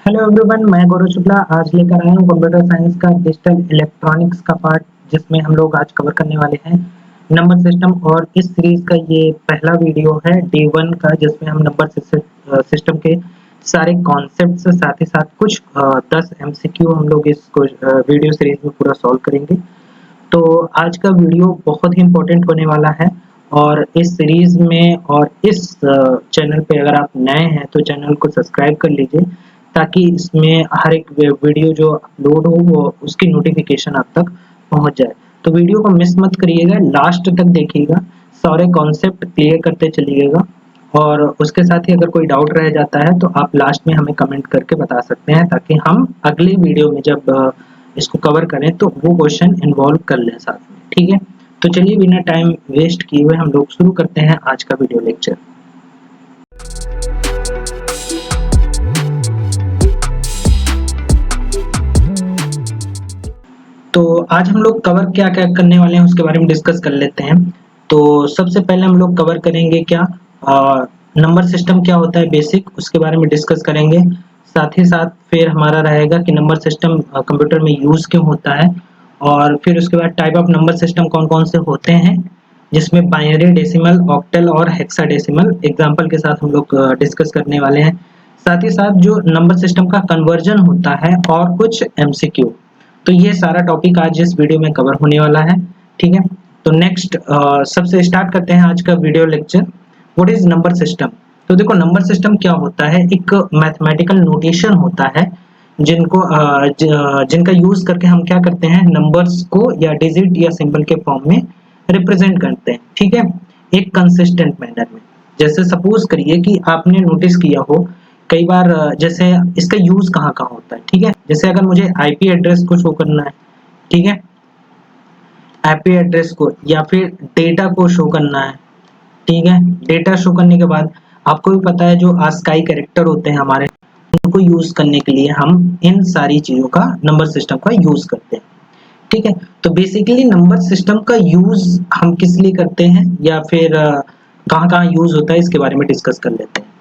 Hello everyone, मैं गौरव शुक्ला आज लेकर आया हूँ कंप्यूटर साइंस का डिजिटल इलेक्ट्रॉनिक्स का पार्ट, जिसमें हम लोग आज कवर करने वाले हैं नंबर सिस्टम। और इस सीरीज का ये पहला वीडियो है डे 1 का, जिसमें हम नंबर सिस्टम के सारे कॉन्सेप्ट से साथ ही साथ कुछ 10 एमसीक्यू हम लोग इस वीडियो सीरीज में पूरा सॉल्व करेंगे। तो आज का वीडियो बहुत ही इम्पोर्टेंट होने वाला है और इस सीरीज में और इस चैनल पे अगर आप नए हैं तो चैनल को सब्सक्राइब कर लीजिए, ताकि इसमें हर एक वीडियो जो अपलोड हो वो उसकी नोटिफिकेशन आप तक पहुंच जाए। तो वीडियो को मिस मत करिएगा, लास्ट तक देखिएगा, सारे कॉन्सेप्ट क्लियर करते चलिएगा। और उसके साथ ही अगर कोई डाउट रह जाता है तो आप लास्ट में हमें कमेंट करके बता सकते हैं, ताकि हम अगली वीडियो में जब इसको कवर करें तो वो क्वेश्चन इन्वॉल्व कर लें साथ में। ठीक है, तो चलिए बिना टाइम वेस्ट किए हुए हम लोग शुरू करते हैं आज का वीडियो लेक्चर। तो आज हम लोग कवर क्या क्या करने वाले हैं उसके बारे में डिस्कस कर लेते हैं। तो सबसे पहले हम लोग कवर करेंगे क्या, नंबर सिस्टम क्या होता है बेसिक, उसके बारे में डिस्कस करेंगे। साथ ही साथ फिर हमारा रहेगा कि नंबर सिस्टम कंप्यूटर में यूज क्यों होता है, और फिर उसके बाद टाइप ऑफ नंबर सिस्टम कौन कौन से होते हैं, जिसमें बाइनरी, डेसिमल, ऑक्टल और हेक्साडेसिमल एग्जाम्पल के साथ हम लोग डिस्कस करने वाले हैं। साथ ही साथ जो नंबर सिस्टम का कन्वर्जन होता है और कुछ एमसीक्यू। तो ये सारा टॉपिक आज इस वीडियो में कवर होने वाला है। ठीक है, तो नेक्स्ट सबसे स्टार्ट करते हैं आज का video lecture. What is number system. तो देखो, नंबर सिस्टम क्या होता है, एक मैथमेटिकल नोटेशन होता है जिनका यूज करके हम क्या करते हैं, नंबर्स को या डिजिट या सिंबल के फॉर्म में रिप्रेजेंट करते हैं। ठीक है, एक कंसिस्टेंट मैनर में। जैसे सपोज करिए कि आपने नोटिस किया हो कई बार, जैसे इसका यूज कहाँ कहाँ होता है। ठीक है, जैसे अगर मुझे आईपी एड्रेस को शो करना है, ठीक है, आईपी एड्रेस को या फिर डेटा को शो करना है। ठीक है, डेटा शो करने के बाद आपको भी पता है जो आस्काई कैरेक्टर होते हैं हमारे, उनको यूज करने के लिए हम इन सारी चीजों का नंबर सिस्टम का यूज करते हैं। ठीक है, तो बेसिकली नंबर सिस्टम का यूज हम किस लिए करते हैं या फिर कहाँ कहाँ यूज होता है, इसके बारे में डिस्कस कर लेते हैं।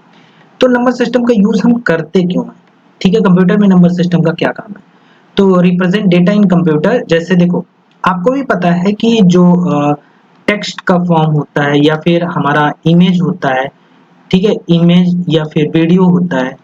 तो नंबर सिस्टम का यूज हम करते क्यों हैं। ठीक है, कंप्यूटर में नंबर सिस्टम का क्या काम है। तो रिप्रेजेंट डेटा इन कंप्यूटर। जैसे देखो, आपको भी पता है कि जो टेक्स्ट का फॉर्म होता है या फिर हमारा इमेज होता है, ठीक है, इमेज या फिर वीडियो होता है,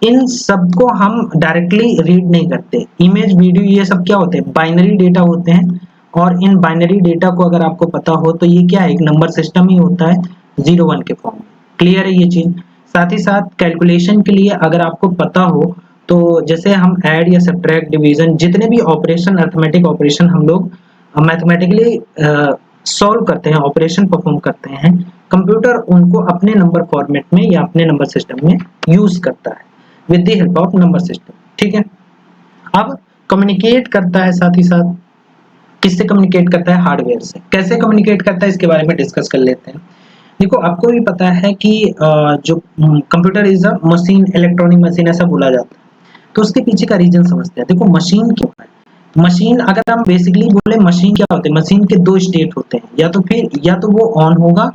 इन सब को हम डायरेक्टली रीड नहीं करते। इमेज, वीडियो, ये सब क्या होते हैं, बाइनरी डेटा होते हैं। और इन बाइनरी डेटा को अगर आपको पता हो तो ये क्या है, एक नंबर सिस्टम ही होता है, 0 1 के फॉर्म में। क्लियर है ये चीज। साथ ही साथ कैलकुलेशन के लिए अगर आपको पता हो तो जैसे हम ऐड या सब्ट्रैक्ट, डिवीजन, जितने भी ऑपरेशन, अर्थमेटिक ऑपरेशन हम लोग मैथमेटिकली सॉल्व करते हैं, ऑपरेशन परफॉर्म करते हैं, कंप्यूटर उनको अपने नंबर फॉर्मेट में या अपने नंबर सिस्टम में यूज करता है with the help of number system. ठीक है, अब कम्युनिकेट करता है, साथ ही साथ किससे कम्युनिकेट करता है, हार्डवेयर से। कैसे कम्युनिकेट करता है इसके बारे में डिस्कस कर लेते हैं। देखो, आपको भी पता है कि जो computer is a machine, electronic machine ऐसा बोला जाता है। तो उसके पीछे का रीजन समझते हैं। देखो, मशीन क्यों है, मशीन अगर हम बेसिकली बोले मशीन क्या होते हैं, मशीन के दो स्टेट होते हैं, या तो वो ऑन होगा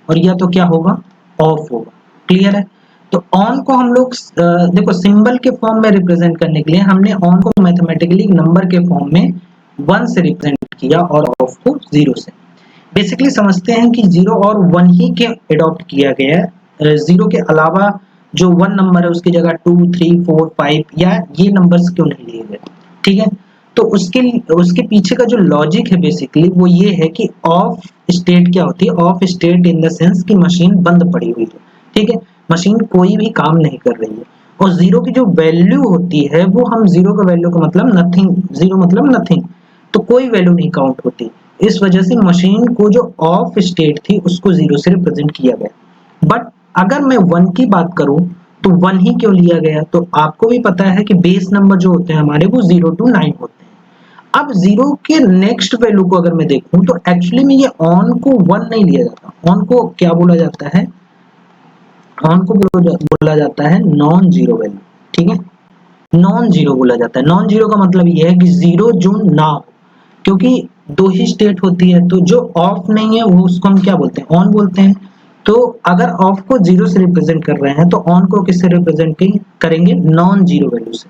और या तो क्या होगा, ऑफ होगा। क्लियर है। तो ऑन को हम लोग देखो सिंबल के फॉर्म में रिप्रेजेंट करने के लिए हमने ऑन को मैथमेटिकली नंबर के फॉर्म में 1 से रिप्रेजेंट किया और ऑफ को 0 से। बेसिकली समझते हैं कि 0 और 1 ही के अडॉप्ट किया गया है। 0 के अलावा जो 1 नंबर है उसकी जगह 2 3 4 5 या ये नंबर्स क्यों नहीं लिए गए। ठीक है, तो उसके पीछे का जो लॉजिक है बेसिकली वो ये है कि ऑफ स्टेट क्या होती है, of state in the sense कि मशीन बंद पड़ी हुई है। ठीक है, मशीन कोई भी काम नहीं कर रही है। और 0 की जो वैल्यू होती है वो हम 0 का वैल्यू का मतलब नथिंग, 0 मतलब नथिंग, तो कोई वैल्यू नहीं काउंट होती। इस वजह से मशीन को जो ऑफ स्टेट थी उसको 0 से रिप्रेजेंट किया गया। बट अगर मैं 1 की बात करूं तो 1 ही क्यों लिया गया, तो आपको भी पता है कि बेस नंबर जो होते हैं हमारे वो 0 to 9 होते हैं। अब 0 के नेक्स्ट वैल्यू को अगर मैं देखूं तो एक्चुअली में ये ऑन को 1 नहीं लिया जाता, ऑन को क्या बोला जाता है, ऑन को बोला जाता है नॉन जीरो वैल्यू। ठीक है, नॉन जीरो बोला जाता है। नॉन जीरो का मतलब ये है कि 0 जो ना हो, क्योंकि दो ही स्टेट होती है, तो जो ऑफ नहीं है वो उसको हम क्या बोलते हैं, ऑन बोलते हैं। तो अगर ऑफ को 0 से रिप्रेजेंट कर रहे हैं तो ऑन को किससे रिप्रेजेंट करेंगे, नॉन जीरो वैल्यू से।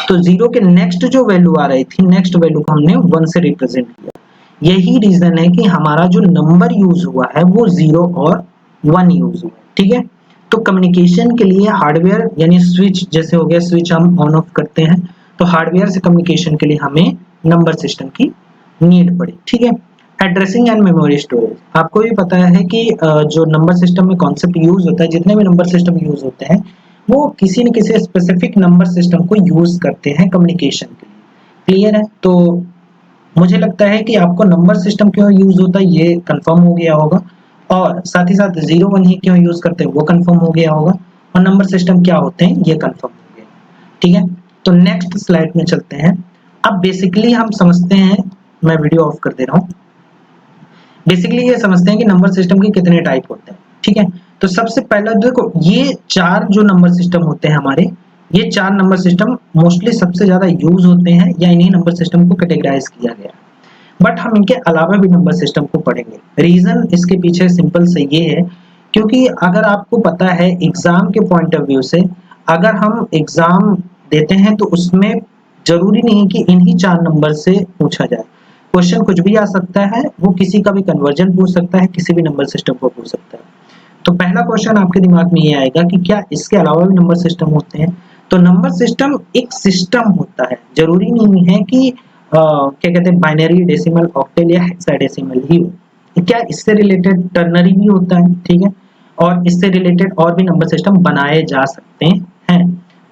तो 0 के नेक्स्ट जो वैल्यू आ रही थी, नेक्स्ट वैल्यू को हमने 1 से रिप्रेजेंट किया। यही रीजन है कि हमारा जो नंबर यूज हुआ है वो 0 और 1 यूज हुआ है, ठीक है। तो कम्युनिकेशन के लिए हार्डवेयर यानी स्विच, जैसे हो गया स्विच हम ऑन ऑफ करते हैं, तो हार्डवेयर से कम्युनिकेशन के लिए हमें नंबर सिस्टम की नीड पड़ी, ठीक है। एड्रेसिंग एंड मेमोरी स्टोरेज, आपको भी पता है कि जो नंबर सिस्टम में कॉन्सेप्ट यूज होता है, जितने भी नंबर सिस्टम यूज होते हैं वो किसी न किसी स्पेसिफिक नंबर सिस्टम को यूज करते हैं कम्युनिकेशन के लिए, क्लियर है। तो मुझे लगता है कि आपको नंबर सिस्टम क्यों यूज होता है ये कंफर्म हो गया होगा, और साथ ही साथ 0 1 ही क्यों यूज करते हैं वो कंफर्म हो गया होगा, और नंबर सिस्टम क्या होते हैं ये कंफर्म हो गया, ठीक है। तो नेक्स्ट स्लाइड में चलते हैं। अब बेसिकली हम समझते हैं, मैं वीडियो ऑफ कर दे रहा हूँ। बेसिकली ये समझते हैं कि नंबर सिस्टम के कितने टाइप होते हैं, ठीक है। तो सबसे पहला देखो, ये 4 जो नंबर सिस्टम होते हैं हमारे, ये 4 नंबर सिस्टम मोस्टली सबसे ज्यादा यूज होते हैं या इन्हीं नंबर सिस्टम को कैटेगराइज किया गया है। बट हम इनके अलावा भी नंबर सिस्टम को पढ़ेंगे। रीजन इसके पीछे सिंपल से ये है, क्योंकि अगर आपको पता है एग्जाम के पॉइंट ऑफ व्यू से, अगर हम एग्जाम देते हैं तो उसमें जरूरी नहीं कि इन्हीं 4 नंबर से पूछा जाए, क्वेश्चन कुछ भी आ सकता है, वो किसी का भी कन्वर्जन पूछ सकता है, किसी भी नंबर सिस्टम को पूछ सकता है। तो पहला क्वेश्चन आपके दिमाग में ये आएगा कि क्या इसके अलावा भी नंबर सिस्टम होते हैं। तो नंबर सिस्टम एक सिस्टम होता है, जरूरी नहीं है कि क्या कहते हैं बाइनरी, डेसिमल, ऑक्टल या हेक्साडेसिमल ही हो। क्या इससे रिलेटेड टर्नरी भी होता है, ठीक है, और इससे रिलेटेड और भी नंबर सिस्टम बनाए जा सकते हैं।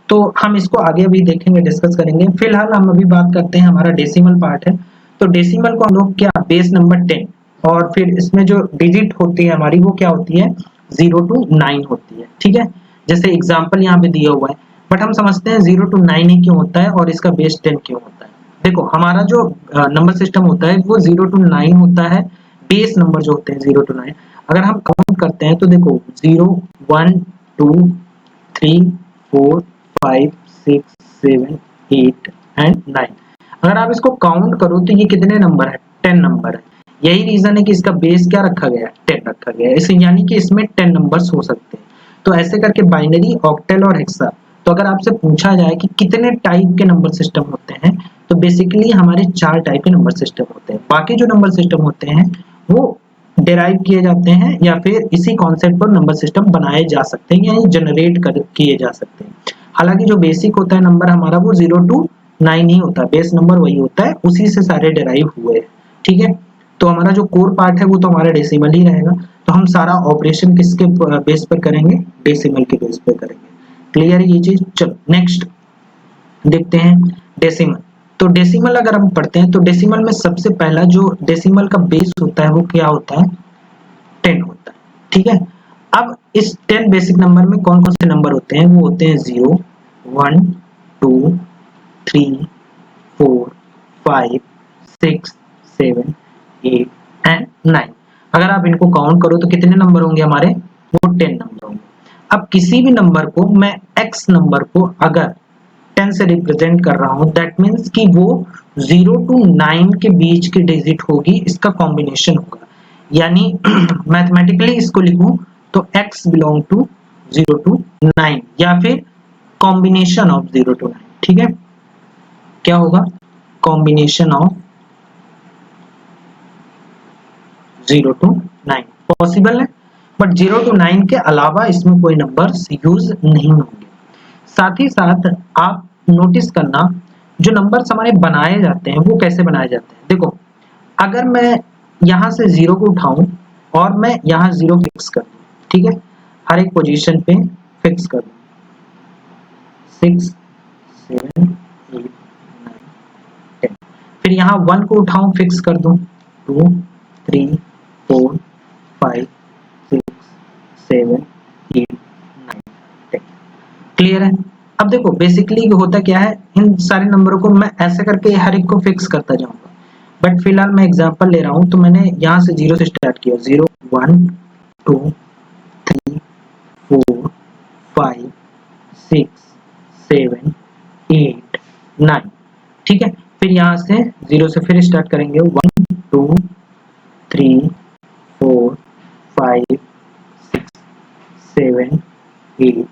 तो हम इसको आगे भी देखेंगे, डिस्कस करेंगे। फिलहाल हम अभी बात करते हैं, हमारा डेसिमल पार्ट है। तो डेसिमल को हम लोग क्या, बेस नंबर 10, और फिर इसमें जो डिजिट होती है हमारी वो क्या होती है, 0 to 9 होती है, ठीक है। जैसे एग्जांपल यहाँ पे दिया हुआ है, बट हम समझते हैं 0 to 9 ही क्यों होता है और इसका बेस 10 क्यों होता है। देखो हमारा जो नंबर सिस्टम होता है वो 0 to 9 होता है, बेस नंबर जो होते हैं 0 to 9। अगर हम काउंट करते हैं तो देखो 0 1 2 3 4 5 6 7 8 एंड 9। अगर आप इसको काउंट करो तो ये कितने नंबर है, 10 नंबर है। यही रीजन है कि इसका बेस क्या रखा गया है, 10 रखा गया है, इसे यानी कि इसमें 10 नंबर्स हो सकते हैं। तो ऐसे करके बाइनरी, ऑक्टल और हेक्सा। तो अगर आपसे पूछा जाए कि कितने टाइप के नंबर सिस्टम होते हैं, तो बेसिकली हमारे 4 टाइप के नंबर सिस्टम होते हैं। बाकी जो नंबर सिस्टम होते हैं वो डिराइव किए जाते हैं या फिर इसी कॉन्सेप्ट पर नंबर सिस्टम बनाए जा सकते हैं या जनरेट कर किए जा सकते हैं। हालांकि जो बेसिक होता है नंबर हमारा वो 0 to 9 ही होता है, बेस नंबर वही होता है, उसी से सारे डिराइव हुए हैं, ठीक है। तो हमारा जो कोर पार्ट है वो तो हमारा डेसिमल ही रहेगा। तो हम सारा ऑपरेशन किसके बेस पर करेंगे, डेसिमल के बेस पर करेंगे। क्लियर है ये चीज। चलो नेक्स्ट देखते हैं डेसिमल। तो डेसिमल अगर हम पढ़ते हैं तो डेसिमल में सबसे पहला जो डेसिमल का बेस होता है वो क्या होता है, 10 होता है, ठीक है। अब इस 10 बेसिक नंबर में कौन कौन से नंबर होते हैं, वो होते हैं 0 1 2 3 4 5 6 7 8 एंड 9। अगर आप इनको काउंट करो तो कितने नंबर होंगे हमारे, वो 10 नंबर होंगे। अब किसी भी नंबर को मैं x नंबर को अगर 10 से रिप्रेजेंट कर रहा हूं, दैट मीन्स कि वो 0 to 9 के बीच की डिजिट होगी, इसका कॉम्बिनेशन होगा। यानी मैथमेटिकली इसको लिखूं तो x बिलोंग टू 0 to 9 या फिर कॉम्बिनेशन ऑफ 0 to 9, ठीक है। क्या होगा, कॉम्बिनेशन ऑफ 0 to 9 पॉसिबल है, बट 0 to 9 के अलावा इसमें कोई नंबर्स यूज नहीं होंगे। साथ ही साथ आप नोटिस करना, जो नंबर्स हमारे बनाए जाते हैं वो कैसे बनाए जाते हैं। देखो अगर मैं यहाँ से 0 को उठाऊं और मैं यहाँ 0 फिक्स कर दूं, ठीक है, हर एक पोजीशन पे फिक्स कर दूं, 6 7 8 9 10। फिर यहाँ 1 को उठाऊं फिक्स कर दूं, 2 3 4 5 6 7 8 9 10। क्लियर है। अब देखो बेसिकली होता क्या है, इन सारे नंबरों को मैं ऐसे करके हर एक को फिक्स करता जाऊंगा, बट फिलहाल मैं एग्जांपल ले रहा हूं। तो मैंने यहाँ से 0 से स्टार्ट किया, 0 1 2 3 4 5 6 7 8 9, ठीक है। फिर यहाँ से 0 से फिर स्टार्ट करेंगे, 1 2 3 4 5 6 7 8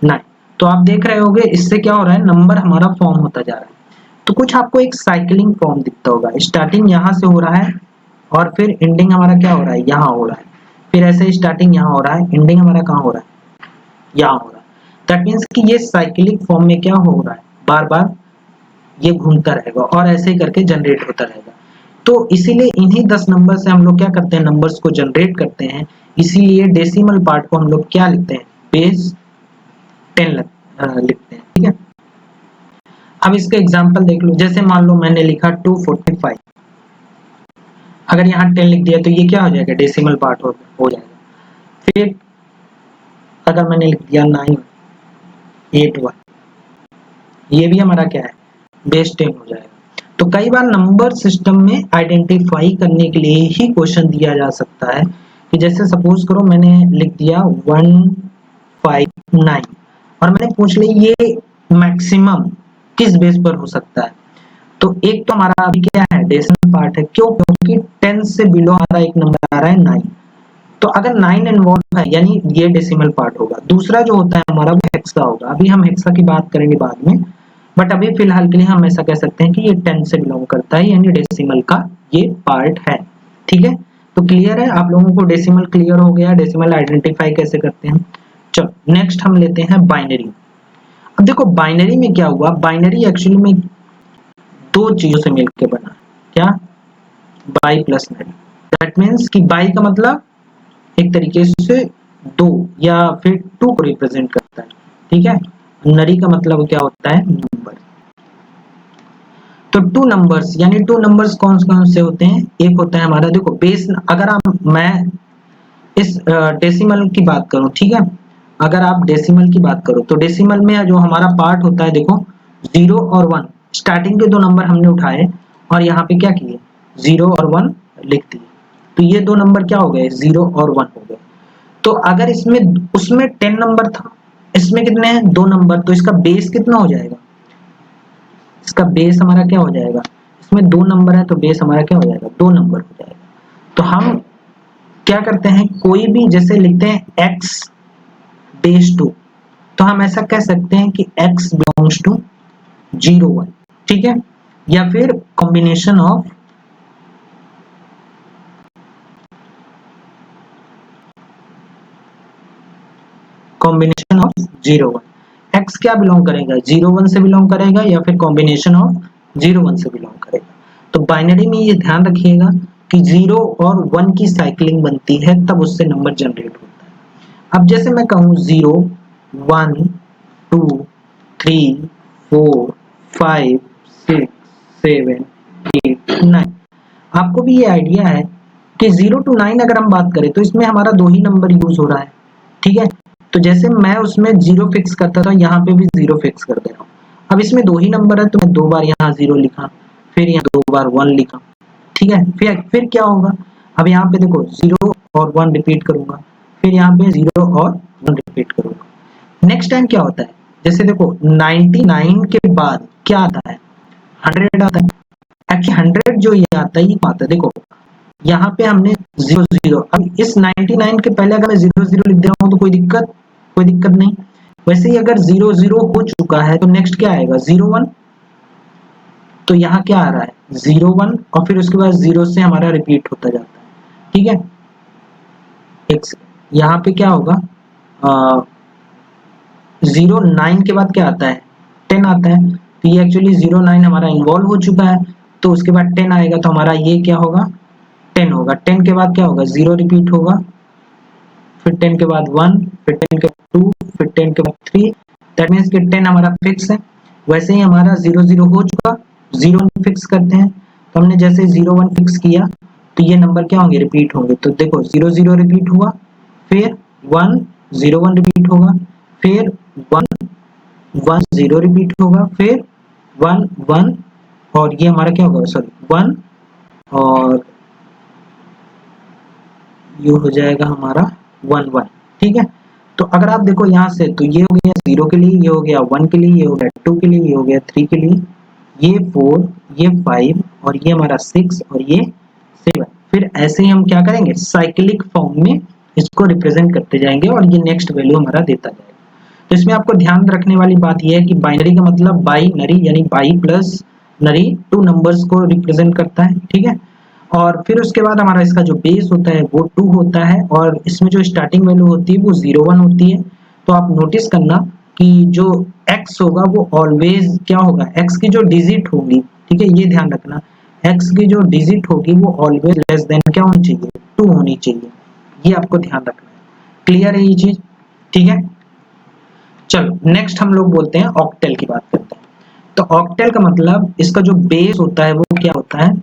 9। तो आप देख रहे होगे इससे क्या हो रहा है, नंबर हमारा फॉर्म होता जा रहा है। तो कुछ आपको एक साइकिलिंग फॉर्म दिखता होगा, स्टार्टिंग यहाँ से हो रहा है और फिर एंडिंग हमारा क्या हो रहा है, यहाँ हो रहा है। फिर ऐसे स्टार्टिंग यहाँ हो रहा है, एंडिंग हमारा कहाँ हो रहा है, यहाँ हो रहा है। दैट मीन्स कि ये साइक्लिक फॉर्म में क्या हो रहा है, बार बार ये घूमता रहेगा और ऐसे ही करके जनरेट होता रहेगा। तो इसीलिए इन्हीं 10 नंबर से हम लोग क्या करते हैं, नंबर्स को जनरेट करते हैं। इसीलिए डेसिमल पार्ट को हम लोग क्या लिखते हैं, बेस 10 लिखते हैं। ठीक है, अब इसका एग्जांपल देख लो। जैसे मान लो मैंने लिखा 245, अगर यहाँ 10 लिख दिया तो ये क्या हो जाएगा, डेसिमल पार्ट हो जाएगा। फिर अगर मैंने लिख दिया 981, ये भी हमारा क्या है, बेस 10 हो जाएगा। तो कई बार नंबर सिस्टम में आइडेंटिफाई करने के लिए ही क्वेश्चन दिया जा सकता है कि जैसे सपोज करो मैंने लिख दिया 159 और मैंने पूछ लिया ये मैक्सिमम किस बेस पर हो सकता है। तो एक तो हमारा अभी क्या है, डेसिमल पार्ट है। क्यों, क्योंकि 10 से बिलो हमारा एक नंबर आ रहा है 9। तो अगर 9 इन्वॉल्व है यानी ये डेसिमल पार्ट होगा। दूसरा जो होता है हमारा वो हेक्सा होगा। अभी हम हेक्सा की बात करेंगे बाद में, बट अभी फिलहाल के लिए हम ऐसा कह सकते हैं कि ये 10 से बिलोंग करता है यानी डेसिमल का ये पार्ट है। ठीक है, तो क्लियर है आप लोगों को, डेसिमल क्लियर हो गया, डेसिमल आइडेंटिफाई कैसे करते हैं। चलो नेक्स्ट हम लेते हैं बाइनरी। अब देखो बाइनरी में क्या हुआ, बाइनरी एक्चुअली में दो चीजों से मिलकर बना है। क्या, बाई प्लस नरी। दैट मीन्स कि बाई का मतलब एक तरीके से दो या फिर टू को रिप्रेजेंट करता है। ठीक है, नरी का मतलब क्या होता है, नंबर। तो टू नंबर्स यानी टू नंबर्स कौन कौन से होते हैं, एक होता है हमारा देखो बेस। अगर आप मैं इस डेसिमल की बात करूं, ठीक है, अगर आप डेसिमल की बात करो तो डेसिमल में जो हमारा पार्ट होता है देखो 0 और 1, स्टार्टिंग के दो नंबर हमने उठाए और यहाँ पे क्या किए, 0 और 1 लिख दिए। तो ये दो नंबर क्या हो गए, 0 और 1 हो गए। तो अगर इसमें उसमें 10 नंबर था, इसमें कितने हैं, दो नंबर, तो इसका बेस कितना हो जाएगा, इसका बेस हमारा क्या हो जाएगा, इसमें दो नंबर है तो बेस हमारा क्या हो जाएगा, दो नंबर हो जाएगा। तो हम क्या करते हैं, कोई भी जैसे लिखते हैं x बेस 2, तो हम ऐसा कह सकते हैं कि x बिलोंग्स टू 0 1। ठीक है, या फिर combination of combination of 0 1। x क्या बिलोंग करेगा, 0 1 से बिलोंग करेगा या फिर कॉम्बिनेशन ऑफ 0 1 से बिलोंग करेगा। तो बाइनरी में ये ध्यान रखिएगा कि 0 और 1 की साइक्लिंग बनती है तब उससे नंबर जनरेट होता है। अब जैसे मैं कहूँ 0 1 2 3 4 5 6 7 8 9, आपको भी ये आइडिया है कि 0 to 9 अगर हम बात करें तो इसमें हमारा दो ही नंबर यूज हो रहा है। ठीक है, तो जैसे मैं उसमें 0 फिक्स करता था, यहाँ पे भी 0 फिक्स कर दे रहा हूँ। अब इसमें दो ही नंबर है तो मैं दो बार यहाँ 0 लिखा, फिर यहाँ दो बार 1 लिखा। ठीक है, फिर क्या होगा, अब यहाँ पे देखो 0 और 1 रिपीट करूंगा, फिर यहाँ पे 0 और 1 रिपीट करूंगा। नेक्स्ट टाइम क्या होता है, जैसे देखो 99 के बाद क्या आता है, 100 आता है। एक्चुअली 100 जो ये आता है, ये आता है देखो यहाँ पे हमने 0 0, अब इस 99 के पहले अगर मैं 0 0 लिख दे रहा हूँ तो कोई दिक्कत नहीं। वैसे ही अगर 0 0 हो चुका है तो नेक्स्ट क्या आएगा, 0 1। तो यहाँ क्या आ रहा है, 0 1 और फिर उसके बाद 0 से हमारा रिपीट होता जाता है। ठीक है, यहाँ पे क्या होगा, 0 9 के बाद क्या आता है, 10 आता है। तो ये एक्चुअली 0 9 हमारा इन्वॉल्व हो चुका है, तो उसके बाद 10 आएगा तो हमारा ये क्या होगा, 10 होगा। 10 के बाद क्या होगा, 0 रिपीट होगा, फिर 10 के बाद 1, फिर 10 के बाद 2, फिर 10 के बाद 3। दैट मीन्स कि 10 हमारा फिक्स है। वैसे ही हमारा 0 0 हो चुका, 0 1 फिक्स करते हैं। तो हमने जैसे 0 1 फिक्स किया तो ये नंबर क्या होंगे, रिपीट होंगे। तो देखो 0 0 रिपीट हुआ, फिर 1 0 1 रिपीट होगा, फिर 1 1 0 रिपीट होगा, फिर 1 1 और ये हमारा क्या होगा, सॉरी 1 और ये हो जाएगा हमारा 1 1। ठीक है, तो अगर आप देखो यहाँ से तो ये हो गया 0 के लिए, ये हो गया 1 के लिए, ये हो गया 2 के लिए, ये हो गया 3 के लिए, ये 4, ये 5 और ये हमारा 6 और ये 7। फिर ऐसे ही हम क्या करेंगे, साइक्लिक फॉर्म में इसको रिप्रेजेंट करते जाएंगे और ये नेक्स्ट वैल्यू हमारा देता जाएगा। तो इसमें आपको ध्यान रखने वाली बात यह है कि बाइनरी का मतलब बाइनरी यानी बाई प्लस नरी 2 नंबर्स को रिप्रेजेंट करता है, ठीक है। और फिर उसके बाद हमारा इसका जो बेस होता है वो 2 होता है और इसमें जो स्टार्टिंग वैल्यू होती है वो 01 होती है। तो आप नोटिस करना कि जो x होगा वो ऑलवेज क्या होगा, x की जो डिजिट होगी, ठीक है, ये ध्यान रखना, x की जो डिजिट होगी वो ऑलवेज लेस देन क्या होनी चाहिए, 2 होनी चाहिए। ये आपको ध्यान रखना है। क्लियर है ये चीज? ठीक है। चलो नेक्स्ट हम लोग बोलते हैं ऑक्टेल की बात करते हैं। तो ऑक्टेल का मतलब इसका जो बेस होता है वो क्या होता है,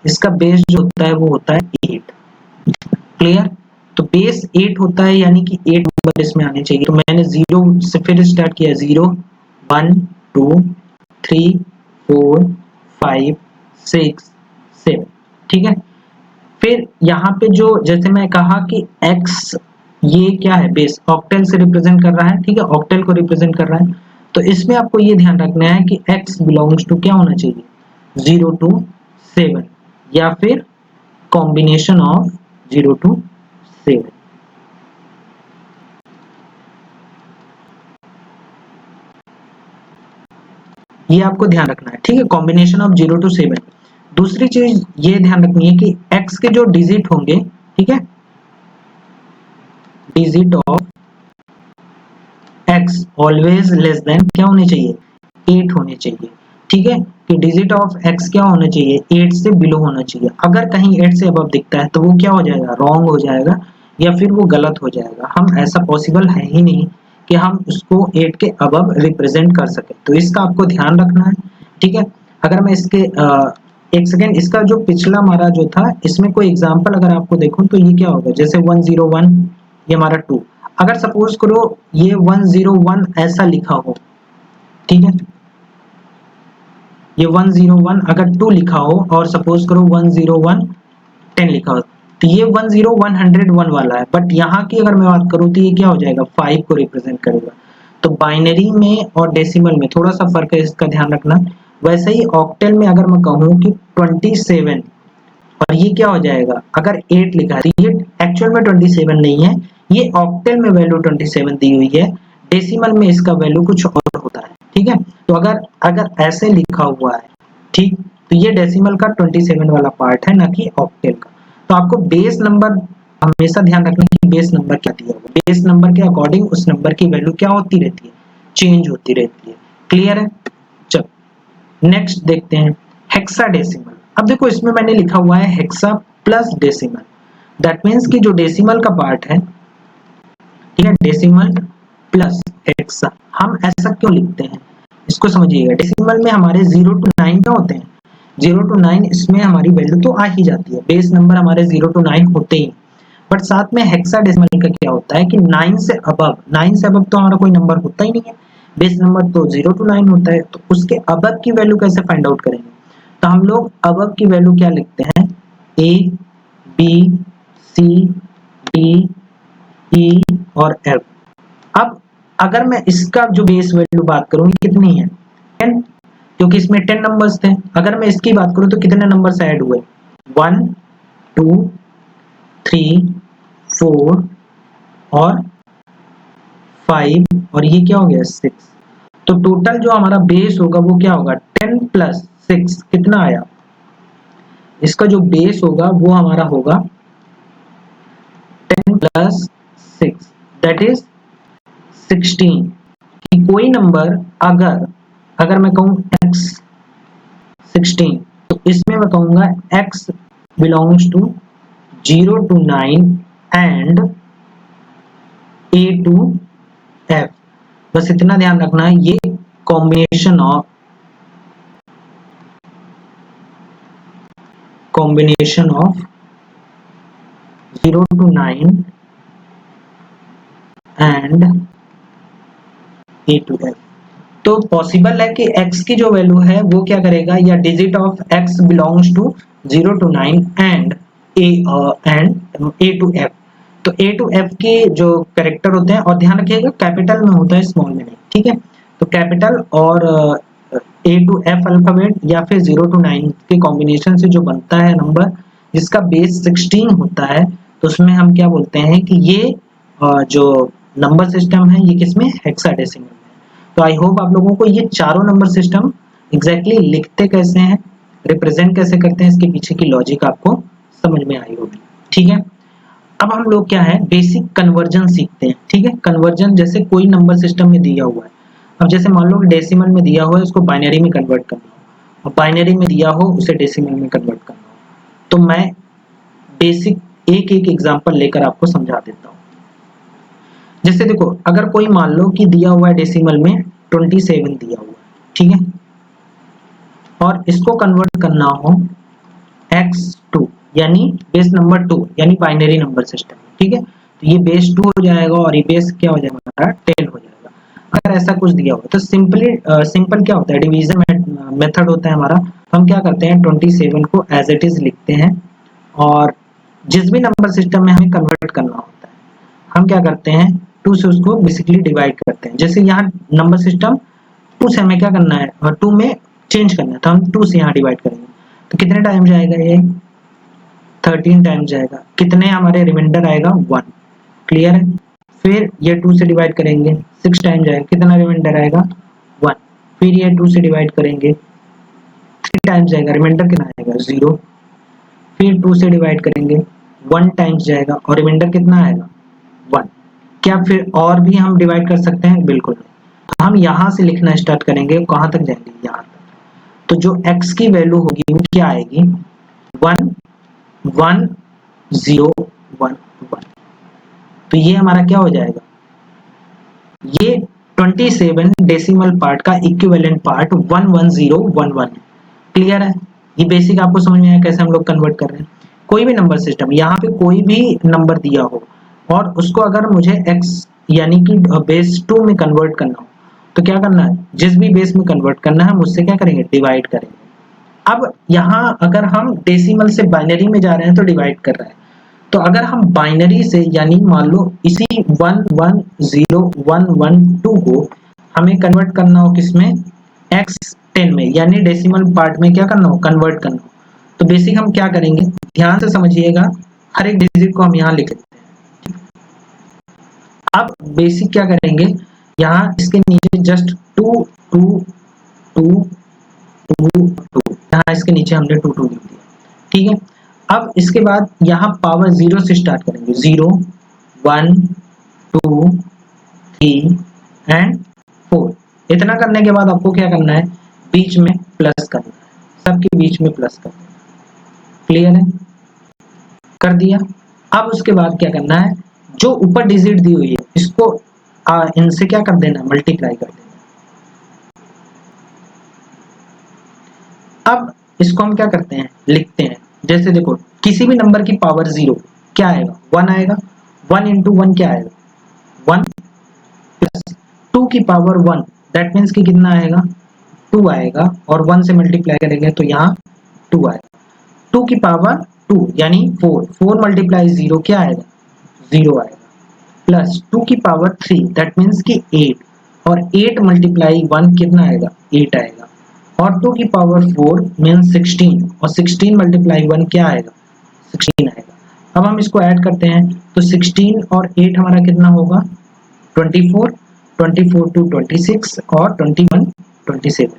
इसका बेस जो होता है वो होता है 8। क्लियर? तो बेस 8 होता है यानी कि 8 नंबर इसमें आने चाहिए। तो मैंने 0 से फिर स्टार्ट किया, 0 1 2 3 4 5 6 7, ठीक है। फिर यहाँ पे जो जैसे मैं कहा कि x ये क्या है, बेस ऑक्टेल से रिप्रेजेंट कर रहा है, ठीक है, ऑक्टेल को रिप्रेजेंट कर रहा है। तो इसमें आपको ये ध्यान रखना है कि x बिलोंग्स टू क्या होना चाहिए, 0 to 7 या फिर कॉम्बिनेशन ऑफ 0 to 7। ये आपको ध्यान रखना है, ठीक है, कॉम्बिनेशन ऑफ 0 to 7। दूसरी चीज ये ध्यान रखनी है कि x के जो डिजिट होंगे, ठीक है, digit of x always less than क्या होने चाहिए, 8 होने चाहिए, ठीक है, कि डिजिट ऑफ x क्या होना चाहिए, 8 से बिलो होना चाहिए। अगर कहीं 8 से अबव दिखता है तो वो क्या हो जाएगा, रॉन्ग हो जाएगा या फिर वो गलत हो जाएगा। हम ऐसा पॉसिबल है ही नहीं कि हम उसको 8 के अबव रिप्रेजेंट कर सके, तो इसका आपको ध्यान रखना है, ठीक है। अगर मैं इसके एक सेकेंड, इसका जो पिछला हमारा जो था इसमें कोई एग्जांपल अगर आपको देखूं तो ये क्या होगा, जैसे 101 ये हमारा 2, अगर सपोज करो ये 101 ऐसा लिखा हो, ठीक है, ये 101 अगर 2 लिखा हो और सपोज करो 101 10 लिखा हो, तो ये 101 वाला है। बट यहाँ की अगर मैं बात करूँ तो ये क्या हो जाएगा, 5 को रिप्रेजेंट करेगा। तो बाइनरी में और डेसिमल में थोड़ा सा फर्क है, इसका ध्यान रखना। वैसे ही ऑक्टेल में अगर मैं कहूँ कि 27 और ये क्या हो जाएगा, अगर 8 लिखा है तो ये एक्चुअल में 27 नहीं है, ये ऑक्टेल में वैल्यू 27 दी हुई है, डेसिमल में इसका वैल्यू कुछ और होता है, ठीक है। तो अगर अगर ऐसे लिखा हुआ है, ठीक, तो ये डेसिमल का 27 वाला पार्ट है, ना कि ऑक्टेल का। तो आपको बेस नंबर हमेशा ध्यान रखना कि बेस नंबर क्या दिया हुआ, बेस नंबर के अकॉर्डिंग उस नंबर की वैल्यू क्या होती रहती है, चेंज होती रहती है। क्लियर है? चलो नेक्स्ट देखते हैं हेक्साडेसिमल। अब देखो इसमें मैंने लिखा हुआ है hexa plus decimal, that means कि जो डेसिमल का पार्ट है, ठीक है, डेसिमल प्लस हेक्सा। हम ऐसा क्यों लिखते हैं इसको समझिएगा। डेसिमल में हमारे 0 to 9 क्या होते हैं, 0 to 9 इसमें हमारी वैल्यू तो आ ही जाती है, बेस नंबर हमारे 0 to 9 होते ही। बट साथ में हेक्साडेसिमल का क्या होता है कि 9 से अबव, 9 से अबव तो हमारा कोई नंबर होता ही नहीं है, बेस नंबर तो 0 to 9 होता है, तो उसके अबव की वैल्यू कैसे फाइंड आउट करेंगे। तो हम लोग अबव की वैल्यू क्या लिखते हैं, A B C D E और एफ। अब अगर मैं इसका जो बेस वैल्यू बात करूं कितनी है, 10, क्योंकि इसमें 10 नंबर्स थे। अगर मैं इसकी बात करूं तो कितने नंबर्स ऐड हुए, 1 2 3 4 और 5 और ये क्या हो गया 6। तो टोटल जो हमारा बेस होगा वो क्या होगा, 10 प्लस 6 कितना आया, इसका जो बेस होगा वो हमारा होगा 10 प्लस 6 दैट इज 16। कि कोई नंबर अगर अगर मैं कहूं x 16, तो इसमें मैं कहूंगा x belongs to 0 to 9 and a to f। बस इतना ध्यान रखना है, ये combination of 0 to 9 and a to f। तो पॉसिबल है कि x की जो वैल्यू है वो क्या करेगा, या digit of x belongs to 0 to 9 and a to f। तो a to f के जो कैरेक्टर होते हैं, और ध्यान रखिएगा कैपिटल में होता है, स्मॉल में नहीं, ठीक है। तो कैपिटल और a to f अल्फाबेट या फिर 0 to 9 के कॉम्बिनेशन से जो बनता है नंबर जिसका बेस 16 होता है, तो उसमें हम क्या बोलते हैं कि ये जो नंबर सिस्टम है ये किसमें, हेक्साडेसिमल में। तो आई होप आप लोगों को ये चारों नंबर सिस्टम एग्जैक्टली लिखते कैसे हैं, रिप्रेजेंट कैसे करते हैं, इसके पीछे की लॉजिक आपको समझ में आई होगी। ठीक है, अब हम लोग क्या है बेसिक कन्वर्जन सीखते हैं। ठीक है, कन्वर्जन जैसे कोई नंबर सिस्टम में दिया हुआ है, अब जैसे मान लो कि डेसिमल में दिया हुआ है, उसको बाइनरी में कन्वर्ट करना हो, और बाइनरी में दिया हो उसे डेसिमल में कन्वर्ट करना हो, तो मैं बेसिक एक एक एग्जांपल लेकर आपको समझा देता हूँ। जैसे देखो, अगर कोई मान लो कि दिया हुआ है डेसिमल में 27 दिया हुआ है, ठीक है, और इसको कन्वर्ट करना हो x2 यानी बेस नंबर 2 यानी बाइनरी नंबर सिस्टम, ठीक है, तो ये बेस 2 हो जाएगा और ये बेस क्या हो जाएगा हमारा 10 हो जाएगा। अगर ऐसा कुछ दिया हुआ तो सिंपल क्या होता है, डिवीजन मेथड होता है हमारा। तो हम क्या करते हैं 27 को एज इट इज लिखते हैं, और जिस भी नंबर सिस्टम में हमें कन्वर्ट करना होता है हम क्या करते हैं 2 से उसको बेसिकली डिवाइड करते हैं। जैसे यहाँ नंबर सिस्टम 2 से हमें क्या करना है, और 2 में चेंज करना है, तो हम 2 से यहाँ डिवाइड करेंगे, तो कितने टाइम जाएगा ये 13 टाइम जाएगा, कितने हमारे रिमाइंडर आएगा 1, क्लियर है। फिर ये 2 से डिवाइड करेंगे 6 टाइम जाएगा, कितना रिमाइंडर आएगा 1, फिर ये 2 से डिवाइड करेंगे 3 टाइम जाएगा, रिमाइंडर कितना आएगा 0, फिर 2 से डिवाइड करेंगे 1 टाइम्स जाएगा और रिमाइंडर कितना आएगा 1। क्या फिर और भी हम डिवाइड कर सकते हैं, बिल्कुल नहीं। तो हम यहाँ से लिखना स्टार्ट करेंगे, कहाँ तक जाएंगे यहाँ तक, तो जो x की वैल्यू होगी वो क्या आएगी 1 1 0 1 1, तो ये हमारा क्या हो जाएगा, ये 27 डेसिमल पार्ट का इक्विवेलेंट पार्ट 11011 है, क्लियर है। ये बेसिक आपको समझ में आया कैसे हम लोग कन्वर्ट कर रहे हैं। कोई भी नंबर सिस्टम, यहाँ पे कोई भी नंबर दिया हो और उसको अगर मुझे x यानी कि बेस 2 में कन्वर्ट करना हो, तो क्या करना है, जिस भी बेस में कन्वर्ट करना है हम उससे क्या करेंगे, डिवाइड करेंगे। अब यहाँ अगर हम डेसिमल से बाइनरी में जा रहे हैं तो डिवाइड कर रहे हैं, तो अगर हम बाइनरी से यानी मान लो इसी 110112 को हमें कन्वर्ट करना हो किसमें, x10 में, यानी डेसिमल पार्ट में क्या करना हो, कन्वर्ट करना हो, तो बेसिक हम क्या करेंगे, ध्यान से समझिएगा, हर एक डिजिट को हम यहाँ लिख लेते हैं। अब बेसिक क्या करेंगे, यहाँ इसके नीचे जस्ट 2 2 2 2 2, यहाँ इसके नीचे हमने 2 2 लिख दिया, ठीक है। अब इसके बाद यहाँ पावर 0 से स्टार्ट करेंगे, 0 1 2 3 एंड 4। इतना करने के बाद आपको क्या करना है, बीच में प्लस करना है, सबके बीच में प्लस करना है, क्लियर है, कर दिया। अब उसके बाद क्या करना है, जो ऊपर डिजिट दी हुई है इसको इनसे क्या कर देना, मल्टीप्लाई कर देना। अब इसको हम क्या करते हैं, लिखते हैं। जैसे देखो किसी भी नंबर की पावर 0 क्या आएगा, 1 आएगा, 1 इंटू 1 क्या आएगा 1, प्लस 2 की पावर 1 दैट मीन्स कि कितना आएगा 2 आएगा, और 1 से मल्टीप्लाई करेंगे तो यहाँ 2 आएगा, 2 की पावर 2 यानी 4, 4 मल्टीप्लाई 0 क्या आएगा 0 आएगा, प्लस 2 की पावर 3 दैट मीन्स कि 8, और 8 मल्टीप्लाई 1 कितना आएगा 8 आएगा, और 2 की पावर 4 मीन्स 16, और 16 मल्टीप्लाई 1 क्या आएगा 16 आएगा। अब हम इसको ऐड करते हैं तो 16 और 8 हमारा कितना होगा 24, 24 टू 26 और 21 27,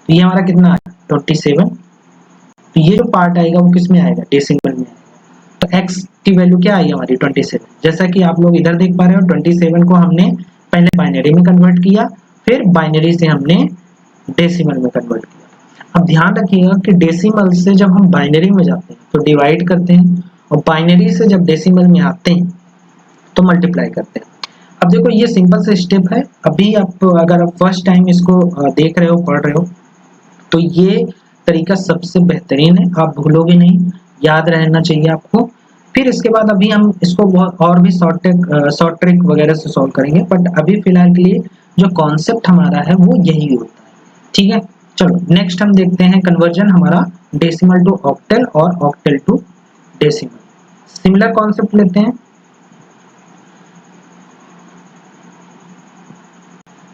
तो ये हमारा कितना है 27। तो ये जो पार्ट आएगा वो किस में आएगा, डेसिमल में आएगा। तो x की वैल्यू क्या आई हमारी 27, जैसा कि आप लोग इधर देख पा रहे हो 27 को हमने पहले बाइनरी में कन्वर्ट किया, फिर बाइनरी से हमने डेसिमल में कन्वर्ट किया। अब ध्यान रखिएगा कि डेसिमल से जब हम बाइनरी में जाते हैं तो डिवाइड करते हैं, और बाइनरी से जब डेसिमल में आते हैं तो मल्टीप्लाई करते हैं। अब देखो ये सिंपल से स्टेप है, अभी आप अगर आप फर्स्ट टाइम इसको देख रहे हो, पढ़ रहे हो, तो ये तरीका सबसे बेहतरीन है, आप भूलोगे नहीं, याद रहना चाहिए आपको। फिर इसके बाद अभी हम इसको बहुत और भी शॉर्ट ट्रिक वगैरह से सॉल्व करेंगे, बट अभी फिलहाल के लिए जो कॉन्सेप्ट हमारा है वो यही होता है, ठीक है। चलो नेक्स्ट हम देखते हैं कन्वर्जन हमारा डेसिमल टू ऑक्टल और octal to decimal. Similar concept लेते हैं।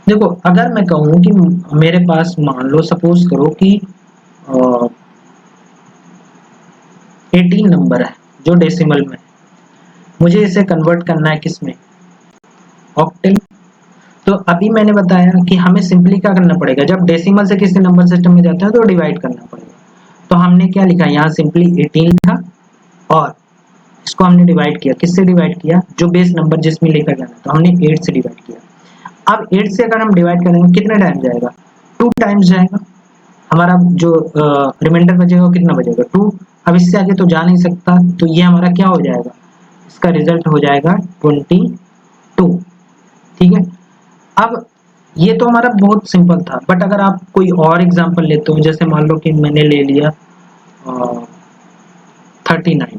देखो अगर मैं कहूँ कि मेरे पास मान लो सपोज करो कि 18 नंबर है जो डेसिमल में, मुझे इसे कन्वर्ट करना है किसमें, ऑक्टल। तो अभी मैंने बताया कि हमें सिंपली क्या करना पड़ेगा, जब डेसिमल से किसी नंबर सिस्टम में जाते हैं तो डिवाइड करना पड़ेगा। तो हमने क्या लिखा, यहाँ सिंपली 18 था और इसको हमने डिवाइड किया, किससे डिवाइड किया, जो बेस नंबर जिसमें लेकर जाना, तो हमने 8 से डिवाइड किया। अब 8 से अगर हम डिवाइड करेंगे कितने टाइम जाएगा, 2 टाइम्स जाएगा। हमारा जो रिमाइंडर बचेगा वो कितना बचेगा, 2। अब इससे आगे तो जा नहीं सकता, तो ये हमारा क्या हो जाएगा, इसका रिजल्ट हो जाएगा 22। ठीक है। अब ये तो हमारा बहुत सिंपल था, बट अगर आप कोई और एग्जांपल लेते हो, जैसे मान लो कि मैंने ले लिया 39।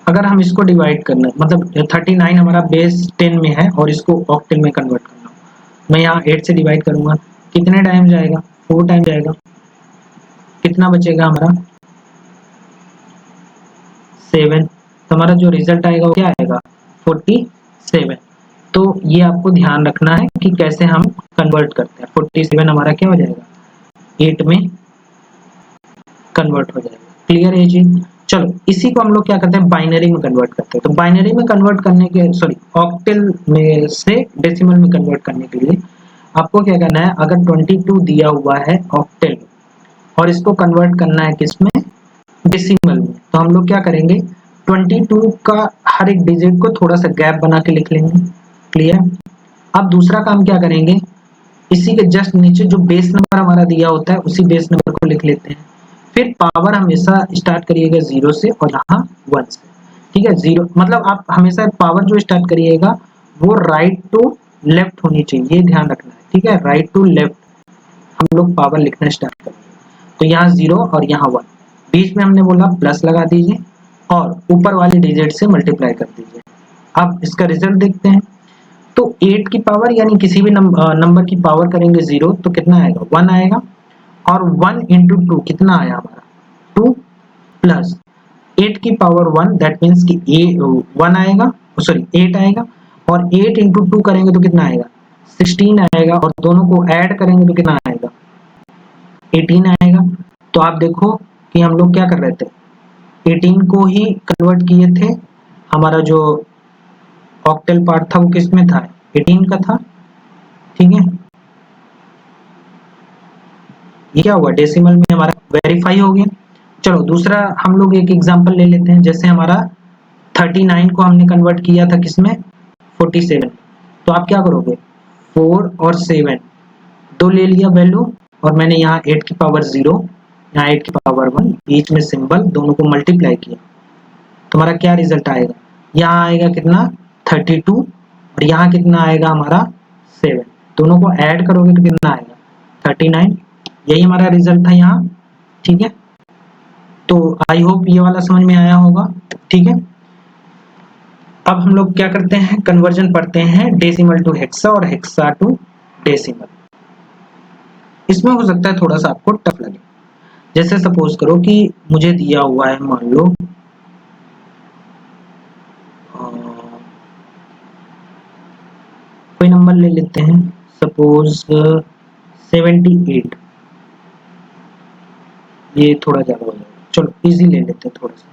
अगर हम इसको डिवाइड करना, मतलब 39 हमारा बेस 10 में है और इसको ऑक्टल में कन्वर्ट करना, मैं यहाँ 8 से डिवाइड करूंगा, कितने टाइम जाएगा, 4 टाइम जाएगा। कितना बचेगा हमारा, 7। तो हमारा जो रिजल्ट आएगा वो क्या आएगा, 47। तो ये आपको ध्यान रखना है कि कैसे हम कन्वर्ट करते हैं। 47 हमारा क्या हो जाएगा, 8 में कन्वर्ट हो जाएगा। क्लियर है जी। चलो इसी को हम लोग क्या करते हैं, बाइनरी में कन्वर्ट करते हैं। तो बाइनरी में कन्वर्ट करने के, सॉरी, ऑक्टल में से डेसिमल में कन्वर्ट करने के लिए आपको क्या करना है, अगर 22 दिया हुआ है ऑक्टल और इसको कन्वर्ट करना है किसमें, डेसिमल में, तो हम लोग क्या करेंगे, 22 का हर एक डिजिट को थोड़ा सा गैप बना के लिख लेंगे। क्लियर। अब दूसरा काम क्या करेंगे, इसी के जस्ट नीचे जो बेस नंबर हमारा दिया होता है उसी बेस नंबर को लिख लेते हैं। फिर पावर हमेशा स्टार्ट करिएगा 0 से और यहाँ 1 से। ठीक है, 0 मतलब आप हमेशा पावर जो स्टार्ट करिएगा वो राइट टू लेफ्ट होनी चाहिए, ये ध्यान रखना है। ठीक है, राइट टू लेफ्ट हम लोग पावर लिखना स्टार्ट करेंगे। तो यहाँ 0 और यहाँ 1, बीच में हमने बोला प्लस लगा दीजिए और ऊपर वाले डिजिट से मल्टीप्लाई कर दीजिए। अब इसका रिजल्ट देखते हैं। तो 8 की पावर यानी किसी भी नंबर की पावर करेंगे 0 तो कितना आएगा, 1 आएगा। और 1 इंटू 2 कितना आया हमारा, 2 प्लस 8 की पावर 1, दैट मीन्स कि 1 आएगा, सॉरी 8 आएगा। और 8 इंटू 2 करेंगे तो कितना आएगा, 16 आएगा। और दोनों को ऐड करेंगे तो कितना आएगा, 18 आएगा। तो आप देखो कि हम लोग क्या कर रहे थे, 18 को ही कन्वर्ट किए थे। हमारा जो ऑक्टल पार्ट था वो किस में था, 18 का था। ठीक है, ये क्या हुआ, डेसिमल में हमारा वेरीफाई हो गया। चलो दूसरा हम लोग एक एग्जांपल ले लेते हैं। जैसे हमारा 39 को हमने कन्वर्ट किया था किसमें, 47। तो आप क्या करोगे, 4 और 7 दो ले लिया वैल्यू, और मैंने यहाँ 8 की पावर 0, यहाँ 8 की पावर 1, बीच में सिंबल, दोनों को मल्टीप्लाई किया। तुम्हारा क्या रिजल्ट आएगा, यहाँ आएगा कितना, 32। और यहाँ कितना आएगा हमारा 7। दोनों को ऐड करोगे तो कितना आएगा, 39। यही हमारा रिजल्ट था यहाँ। ठीक है, तो आई होप ये वाला समझ में आया होगा। ठीक है, अब हम लोग क्या करते हैं, कन्वर्जन पढ़ते हैं डेसिमल टू हेक्सा और हेक्सा टू डेसिमल। इसमें हो सकता है थोड़ा सा आपको टफ लगे। जैसे सपोज करो कि मुझे दिया हुआ है, मान लो कोई नंबर ले लेते हैं, सपोज 78। ये थोड़ा ज्यादा हो जाएगा, चलो इजी ले लेते हैं थोड़ा सा।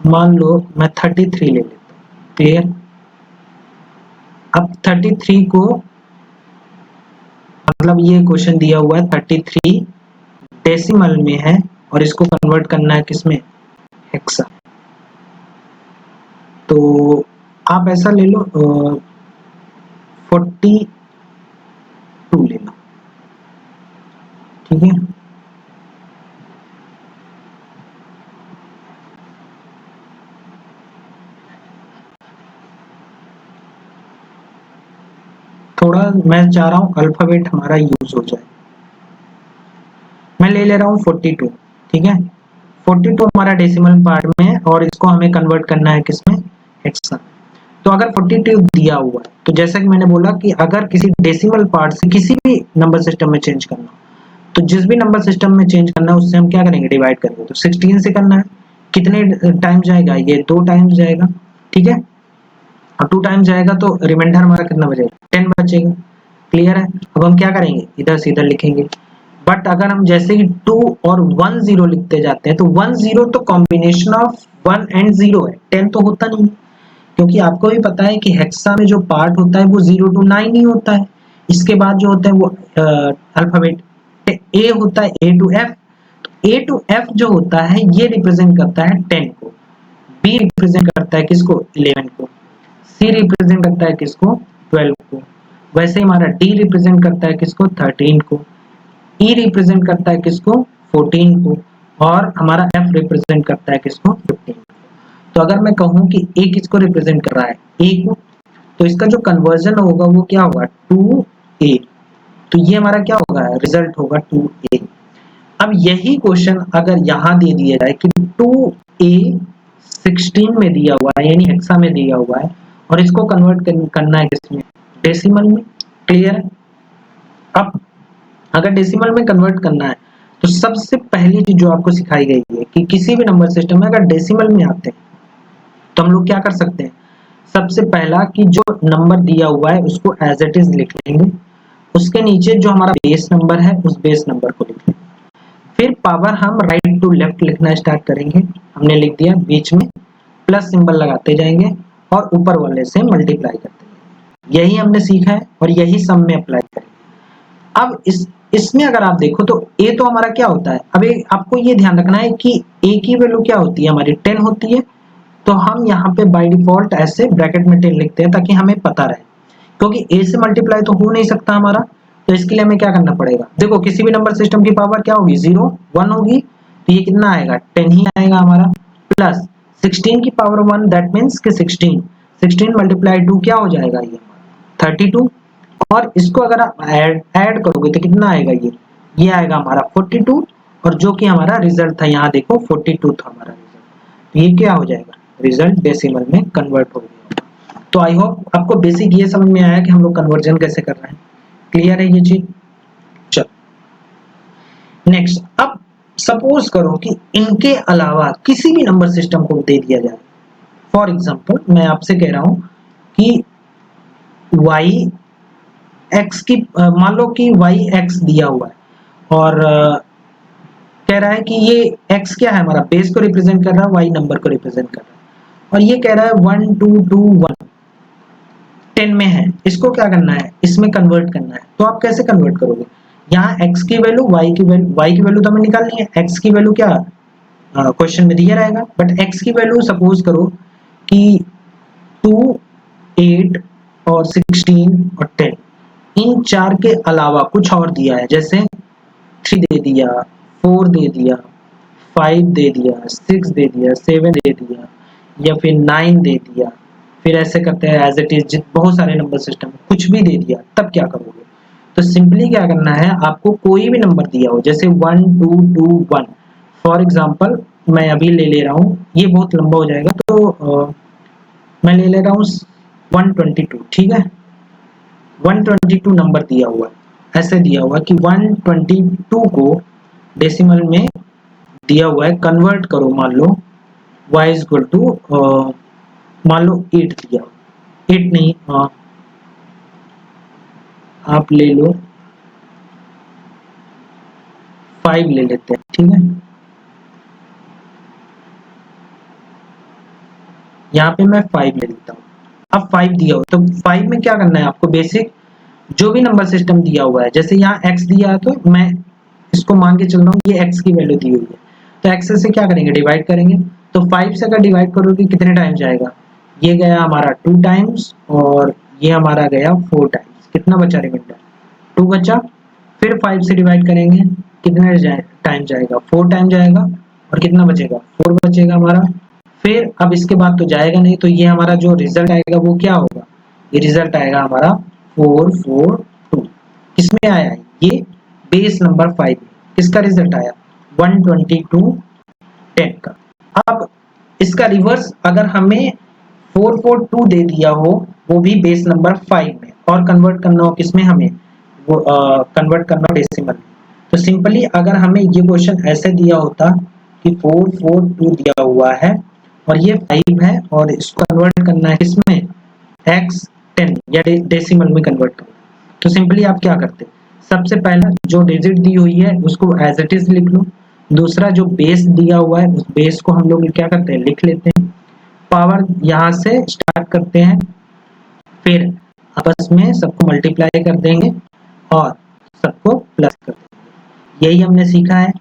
मान लो मैं 33 ले लेता हूँ। क्लियर। अब 33 को, मतलब ये क्वेश्चन दिया हुआ है 33 डेसिमल में है और इसको कन्वर्ट करना है किसमें, हेक्सा। तो आप ऐसा ले लो 42 ले लो। ठीक है, थोड़ा मैं चाह रहा हूँ अल्फाबेट हमारा यूज हो जाए। मैं ले रहा हूँ 42। ठीक है, 42 हमारा डेसिमल पार्ट में है और इसको हमें कन्वर्ट करना है किसमें, हेक्सा। तो अगर 42 दिया हुआ है तो जैसा कि मैंने बोला कि अगर किसी डेसिमल पार्ट से किसी भी नंबर सिस्टम में चेंज करना, तो जिस भी नंबर सिस्टम में चेंज करना है उससे हम क्या करेंगे, डिवाइड करेंगे। तो 16 से करना है, कितने टाइम जाएगा, ये 2 टाइम जाएगा। ठीक है, अब 2 टाइम जाएगा तो रिमाइंडर हमारा कितना बचेगा, 10 बचेगा। क्लियर है। अब हम क्या करेंगे, इधर से इधर लिखेंगे। बट अगर हम जैसे कि 2 और 1 0 लिखते जाते हैं तो 1 0 तो कॉम्बिनेशन ऑफ 1 एंड 0 है, 10 तो होता नहीं, क्योंकि आपको भी पता है कि हेक्सा में जो पार्ट होता है वो 0 to 9 ही होता है। इसके बाद जो होता है वो अल्फाबेट ए होता है, A to F. A to F जो होता है ये रिप्रेजेंट करता है 10 को, बी रिप्रेजेंट करता है किसको, 11 को, सी रिप्रेजेंट करता है किसको, 12 को, वैसे ही हमारा डी रिप्रेजेंट करता है किसको, 13 को, ई रिप्रेजेंट करता है किसको, 14 को, और हमारा एफ रिप्रेजेंट करता है किसको, 15 को। तो अगर मैं कहूं कि ए किसको रिप्रेजेंट कर रहा है, ए को, तो इसका जो कन्वर्जन होगा वो क्या होगा, 2a। तो ये हमारा क्या होगा, रिजल्ट होगा 2a। अब यही क्वेश्चन अगर यहाँ दे दिया जाए कि 2a 16 में दिया हुआ है, यानी हेक्सा में दिया हुआ है, और इसको कन्वर्ट करना है किसमें, डेसिमल में। क्लियर है? अब अगर डेसिमल में कन्वर्ट करना है तो सबसे पहली चीज जो आपको सिखाई गई है कि किसी भी नंबर सिस्टम में अगर डेसिमल में आते हैं तो हम लोग क्या कर सकते हैं, सबसे पहला कि जो नंबर दिया हुआ है उसको एज इट इज लिख लेंगे, उसके नीचे जो हमारा बेस नंबर है उस बेस नंबर को लिख लेंगे, फिर पावर हम राइट टू लेफ्ट लिखना स्टार्ट करेंगे। हमने लिख दिया, बीच में प्लस सिंबल लगाते जाएंगे और ऊपर वाले से मल्टीप्लाई करते जाएंगे। यही हमने सीखा है और यही सम में अप्लाई करेंगे। अब इसमें अगर आप देखो तो a तो हमारा क्या होता है, अब आपको ये ध्यान रखना है कि a की वैल्यू क्या होती है, हमारी 10 होती है। तो हम यहाँ पे बाय डिफॉल्ट ऐसे ब्रैकेट में 10 लिखते हैं ताकि हमें पता रहे, क्योंकि a से मल्टीप्लाई तो हो नहीं सकता हमारा। तो इसके लिए हमें क्या करना पड़ेगा, देखो किसी भी नंबर सिस्टम की पावर क्या होगी, 0 1 होगी, तो ये कितना आएगा, 10 ही आएगा हमारा, प्लस 16 की पावर 1 दैट मीन्स कि 16 मल्टीप्लाई 2 क्या हो जाएगा, ये 32। और इसको अगर आप ऐड करोगे तो कितना आएगा, ये आएगा हमारा 42, और जो कि हमारा रिजल्ट था, यहाँ देखो 42 था हमारा रिजल्ट। ये क्या हो जाएगा, रिजल्ट डेसिमल में कन्वर्ट हो गया। तो आई होप आपको बेसिक ये समझ में आया कि हम लोग कन्वर्जन कैसे कर रहे हैं। क्लियर है ये चीज? चलो नेक्स्ट, अब सपोज करो कि इनके अलावा किसी भी नंबर सिस्टम को दे दिया जाए। फॉर एग्जांपल मैं आपसे कह रहा हूं कि y x की मान लो कि y x दिया हुआ है और कह रहा है कि ये x क्या है, हमारा बेस को रिप्रेजेंट कर रहा है, y नंबर को रिप्रेजेंट कर रहा है, और ये कह रहा है 1 2 2 1 10 में है, इसको क्या करना है, इसमें कन्वर्ट करना है। तो आप कैसे कन्वर्ट करोगे, यहाँ x की वैल्यू y की वैल्यू तो हमें निकालनी है, x की वैल्यू क्या क्वेश्चन में दिया रहेगा, बट x की वैल्यू सपोज करो कि 2 8 और 16 और 10, इन चार के अलावा कुछ और दिया है, जैसे 3 दे दिया, 4 दे दिया, 5 दे दिया, 6 दे दिया, 7 दे दिया, या फिर 9 दे दिया, फिर ऐसे करते हैं एज इट इज बहुत सारे नंबर सिस्टम कुछ भी दे दिया, तब क्या करोगे। तो सिंपली क्या करना है, आपको कोई भी नंबर दिया हो, जैसे 1 2 2 1 फॉर एग्जांपल मैं अभी ले रहा हूँ, ये बहुत लंबा हो जाएगा, तो मैं ले रहा हूँ 122, ठीक है। 122 नंबर दिया हुआ है, ऐसे दिया हुआ है कि 122 को डेसिमल में दिया हुआ है, कन्वर्ट करो, मान लो y इज इक्वल टू मान लो 8 दिया, 8 नहीं, आप ले लो 5 ले लेते हैं, ठीक है। यहाँ पे मैं 5 ले लेता हूँ। अब 5 दिया हो तो 5 में क्या करना है आपको, बेसिक जो भी नंबर सिस्टम दिया हुआ है, जैसे यहाँ x दिया है तो मैं इसको मान के चल रहा हूँ ये x की वैल्यू दी हुई है, तो x से क्या करेंगे, डिवाइड करेंगे। तो 5 से अगर डिवाइड करोगे कितने टाइम जाएगा, ये गया हमारा 2 टाइम्स और ये हमारा गया 4 टाइम्स, कितना बचा रिमाइंडर, 2 बचा। फिर 5 से डिवाइड करेंगे, कितने टाइम जाएगा, 4 टाइम जाएगा, और कितना बचेगा, 4 बचेगा हमारा। फिर अब इसके बाद तो जाएगा नहीं, तो ये हमारा जो रिजल्ट आएगा वो क्या होगा, ये रिजल्ट आएगा हमारा 442। किसमें आया है, ये बेस नंबर 5 में किसका रिजल्ट आया, 122 10 का। अब इसका रिवर्स अगर हमें 442 दे दिया हो, वो भी बेस नंबर 5 में, और कन्वर्ट करना हो किसमें, हमें वो कन्वर्ट करना डेसिमल में। तो सिंपली अगर हमें ये क्वेश्चन ऐसे दिया होता कि 442 दिया हुआ है और ये 5 है और इसको कन्वर्ट करना है किसमें, x 10 या डेसिमल में कन्वर्ट करना, तो सिंपली आप क्या करते, सबसे पहला जो डिजिट दी हुई है उसको एज इट इज लिख लो, दूसरा जो बेस दिया हुआ है उस बेस को हम लोग क्या करते हैं, लिख लेते हैं, पावर यहाँ से स्टार्ट करते हैं, फिर आपस में सबको मल्टीप्लाई कर देंगे और सबको प्लस कर देंगे। यही हमने सीखा है।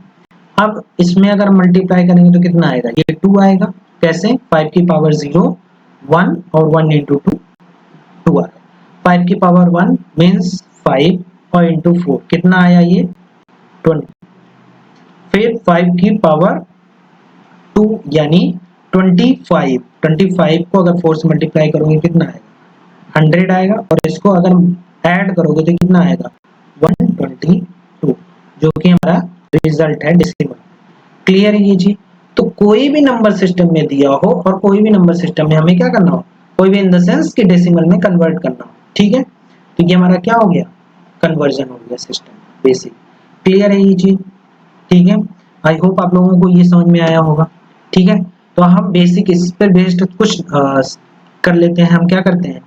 अब इसमें अगर मल्टीप्लाई करेंगे तो कितना आएगा, ये 2 आएगा। कैसे, 5 की पावर 0 1 और 1 इंटू 2 2 आएगा। 5 की पावर 1 मीन्स 5 और इंटू 4 कितना आया, ये 20। फिर 5 की पावर 2 यानी 25। 25 को अगर 4 से मल्टीप्लाई करोगे कितना आएगा, 100 आएगा। और इसको अगर ऐड करोगे तो कितना आएगा, 122, जो कि हमारा रिजल्ट है डेसिमल। क्लियर है ये जी। तो कोई भी नंबर सिस्टम में दिया हो और कोई भी नंबर सिस्टम में हमें क्या करना हो, कोई भी इन द सेंस कि डेसिमल में कन्वर्ट करना हो, ठीक है। तो ये हमारा क्या हो गया, कन्वर्जन हो गया सिस्टम बेसिक। क्लियर है ये चीज, ठीक है। आई होप आप लोगों को ये समझ में आया होगा, ठीक है। तो हम बेसिक इस पर बेस्ड कुछ कर लेते हैं, हम क्या करते हैं,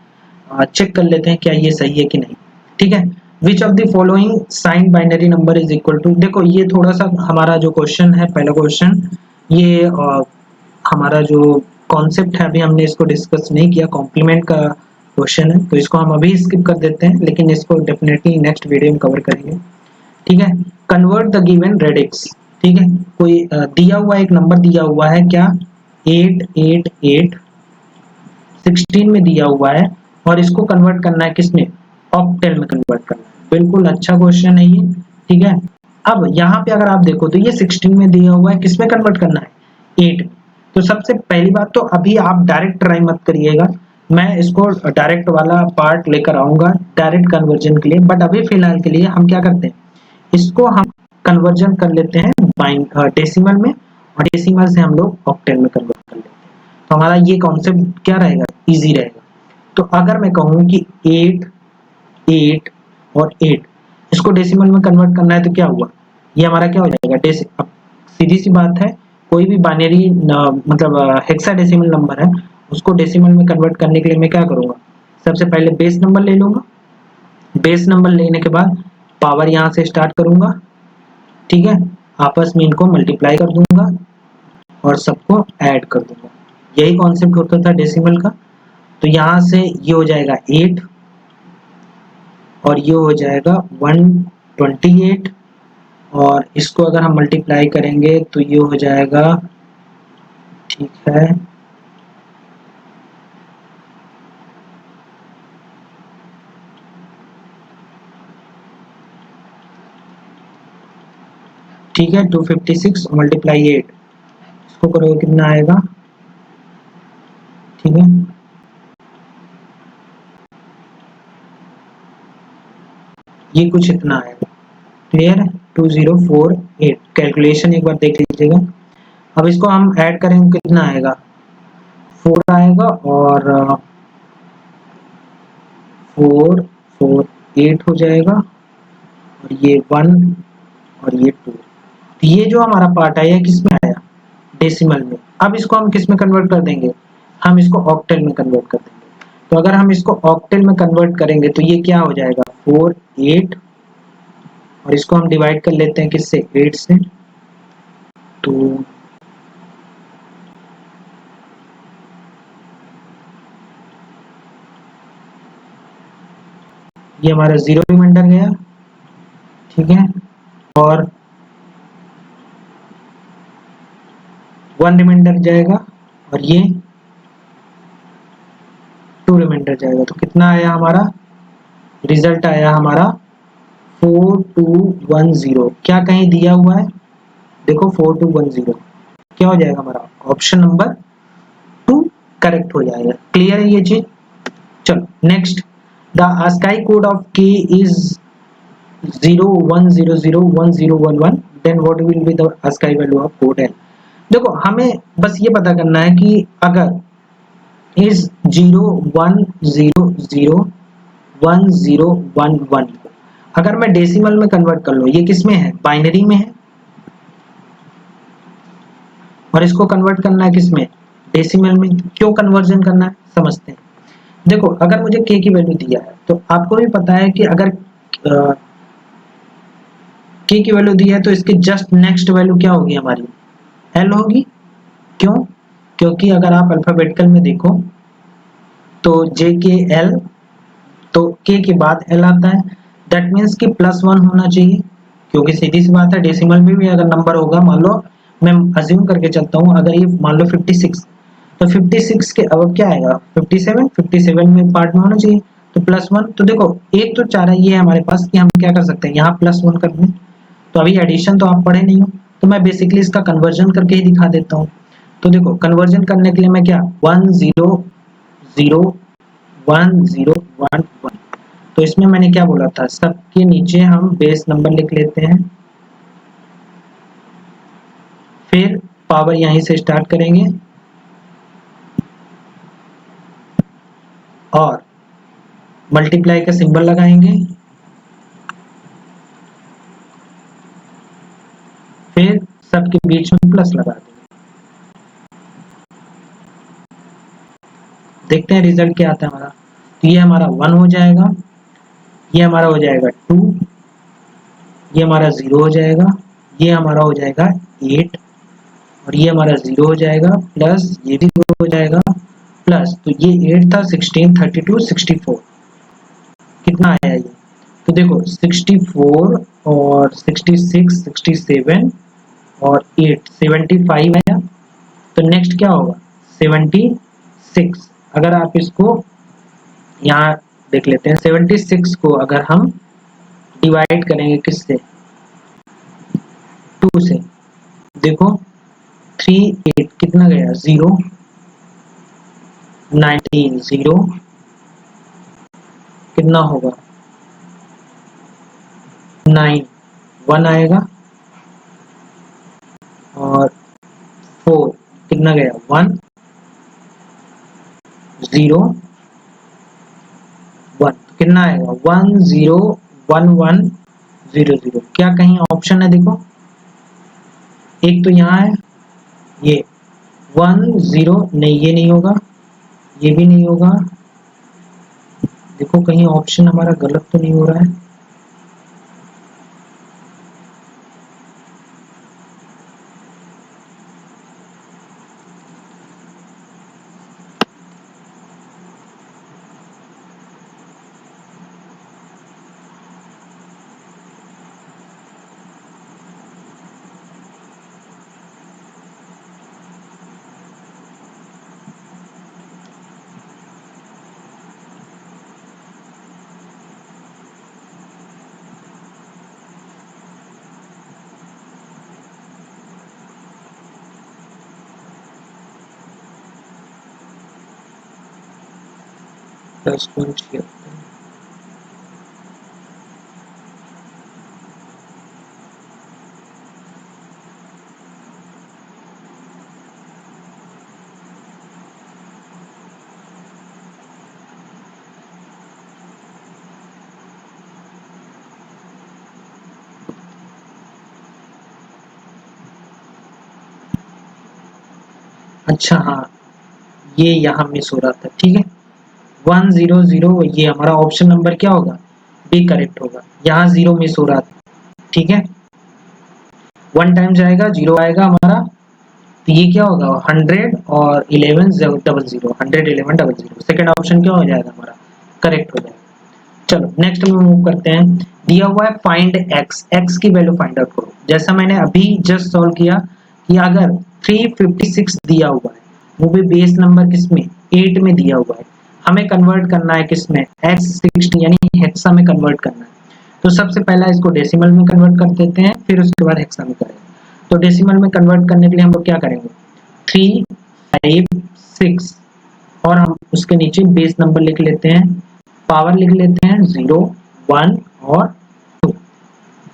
चेक कर लेते हैं क्या ये सही है कि नहीं, ठीक है। Which of the following sign binary number is equal to, देखो ये थोड़ा सा हमारा जो क्वेश्चन है, पहला क्वेश्चन, ये हमारा जो कॉन्सेप्ट है अभी हमने इसको डिस्कस नहीं किया, कॉम्प्लीमेंट का क्वेश्चन है, तो इसको हम अभी स्किप कर देते हैं, लेकिन इसको डेफिनेटली नेक्स्ट वीडियो में कवर करेंगे, ठीक है। कन्वर्ट द गिवन रेडिक्स, ठीक है। कोई दिया हुआ एक नंबर दिया हुआ है क्या, 888 16 में दिया हुआ है और इसको कन्वर्ट करना है किसमें, ऑक्टेल में कन्वर्ट करना है। बिल्कुल अच्छा क्वेश्चन है ये, ठीक है। अब यहाँ पे अगर आप देखो तो ये 16 में दिया हुआ है, किसमें कन्वर्ट करना है, 8। तो सबसे पहली बात तो अभी आप डायरेक्ट ट्राई मत करिएगा, मैं इसको डायरेक्ट वाला पार्ट लेकर आऊंगा डायरेक्ट कन्वर्जन के लिए, बट अभी फिलहाल के लिए हम क्या करते हैं, इसको हम कन्वर्जन कर लेते हैं डेसिमल में, और डेसिमल से हम लोग ऑक्टेल में कन्वर्ट कर लेते हैं। तो हमारा ये कॉन्सेप्ट क्या रहेगा, इजी रहेगा। तो अगर मैं कहूँ कि 8 8 और 8 इसको डेसिमल में कन्वर्ट करना है तो क्या हुआ, ये हमारा क्या हो जाएगा, अब सीधी सी बात है, कोई भी बाइनरी मतलब हेक्साडेसिमल नंबर है उसको डेसिमल में कन्वर्ट करने के लिए मैं क्या करूंगा, सबसे पहले बेस नंबर ले लूंगा, बेस नंबर लेने के बाद पावर यहाँ से स्टार्ट करूंगा, ठीक है, आपस में इनको मल्टीप्लाई कर दूंगा और सबको ऐड कर दूंगा। यही कॉन्सेप्ट होता था डेसिमल का। तो यहाँ से ये हो जाएगा 8 और ये हो जाएगा 128, और इसको अगर हम मल्टीप्लाई करेंगे तो ये हो जाएगा, ठीक है, ठीक है, 256 मल्टीप्लाई 8, इसको करोगे कितना आएगा, ठीक है, ये कुछ इतना आएगा। क्लियर है, 2048। कैलकुलेशन एक बार देख लीजिएगा। अब इसको हम ऐड करेंगे कितना आएगा, 4 आएगा, और 4 4 8 हो जाएगा, और ये 1 और ये 2। तो ये जो हमारा पार्ट आया किसमें आया, डेसिमल में। अब इसको हम किस में कन्वर्ट कर देंगे, हम इसको ऑक्टेल में कन्वर्ट कर देंगे। तो अगर हम इसको ऑक्टेल में कन्वर्ट करेंगे तो ये क्या हो जाएगा, 4 8, और इसको हम डिवाइड कर लेते हैं किससे, 8 से। तो ये हमारा 0 रिमाइंडर गया, ठीक है, और 1 रिमाइंडर जाएगा, और ये 2 रिमाइंडर जाएगा। तो कितना आया हमारा, रिजल्ट आया हमारा 4210। क्या कहीं दिया हुआ है, देखो 4210 क्या हो जाएगा हमारा, ऑप्शन नंबर 2 करेक्ट हो जाएगा। क्लियर है ये चीज। चलो next, the ASCII code of K is 01001011, then what will be the ASCII value of code L। देखो हमें बस ये पता करना है कि अगर इस 01001011 को अगर मैं डेसिमल में कन्वर्ट कर लूं, ये किस में है, बाइनरी में है, और इसको कन्वर्ट करना है किस में, डेसिमल में। क्यों कन्वर्जन करना है समझते हैं। देखो अगर मुझे k की वैल्यू दिया है तो आपको भी पता है कि अगर k की वैल्यू दी है तो इसके जस्ट नेक्स्ट वैल्यू क्या होगी हमारी, l होगी। क्यों? क्योंकि अगर आप अल्फाबेटिकल में देखो तो j k l, तो k के बाद l आता है, दैट मीन्स कि +1 होना चाहिए, क्योंकि सीधी सी बात है डेसिमल में भी अगर नंबर होगा, मान लो मैं अज्यूम करके चलता हूँ, अगर ये मान लो 56, तो 56 के अब क्या आएगा 57, 57 में पार्ट में होना चाहिए, तो +1, तो देखो एक तो चारा ये है हमारे पास कि हम क्या कर सकते हैं, यहाँ +1 कर दें। तो अभी एडिशन तो आप पढ़े नहीं हो, तो मैं बेसिकली इसका कन्वर्जन करके ही दिखा देता हूँ। तो देखो कन्वर्जन करने के लिए मैं क्या 1 0 0 1 0 1 1, तो इसमें मैंने क्या बोला था, सबके नीचे हम बेस नंबर लिख लेते हैं, फिर पावर यहीं से स्टार्ट करेंगे और मल्टीप्लाई का सिंबल लगाएंगे, फिर सबके बीच में प्लस लगा देंगे। देखते हैं रिजल्ट क्या आता है हमारा। तो ये हमारा 1 हो जाएगा, ये हमारा हो जाएगा 2, ये हमारा 0 हो जाएगा, ये हमारा हो जाएगा 8, और ये हमारा 0 हो जाएगा, प्लस ये भी 0 हो जाएगा, प्लस तो ये 8 था, 16 32 64, कितना आया ये, तो देखो 64 और 66 67 और 8 75 आया। तो नेक्स्ट क्या होगा 76। अगर आप इसको यहाँ देख लेते हैं, 76 को अगर हम डिवाइड करेंगे किससे, 2 से, देखो 3 8 कितना गया 0, 19 0, कितना होगा 9 1 आएगा, और 4 कितना गया 1 0 1, कितना आएगा 1 0 1 1 0 0। क्या कहीं ऑप्शन है, देखो एक तो यहाँ है ये 1 0, नहीं ये नहीं होगा, ये भी नहीं होगा, देखो कहीं ऑप्शन हमारा गलत तो नहीं हो रहा है। अच्छा हाँ, ये यहाँ मिस हो रहा था, ठीक है 1 0 0, ये हमारा ऑप्शन नंबर क्या होगा, बी करेक्ट होगा, यहाँ 0 मिस हो रहा था, ठीक है 1 टाइम जाएगा 0 आएगा हमारा, तो ये क्या होगा 100 और 11 डबल 0, 100 11 डबल 0, सेकेंड ऑप्शन क्या हो जाएगा हमारा, करेक्ट हो जाएगा। चलो नेक्स्ट में मूव करते हैं। दिया हुआ है फाइंड एक्स, एक्स की वैल्यू फाइंड आउट करो। जैसा मैंने अभी जस्ट सॉल्व किया कि अगर 356 दिया हुआ है, वो भी बेस नंबर किसमें 8 में दिया हुआ है, हमें कन्वर्ट करना है किसमें x60 यानी हेक्सा में कन्वर्ट करना है। तो सबसे पहला इसको डेसिमल में कन्वर्ट कर देते हैं, फिर उसके बाद हेक्सा में करेंगे। तो डेसिमल में कन्वर्ट करने के लिए हम लोग क्या करेंगे 3 5 6, और हम उसके नीचे बेस नंबर लिख लेते हैं, पावर लिख लेते हैं 0 1 और 2।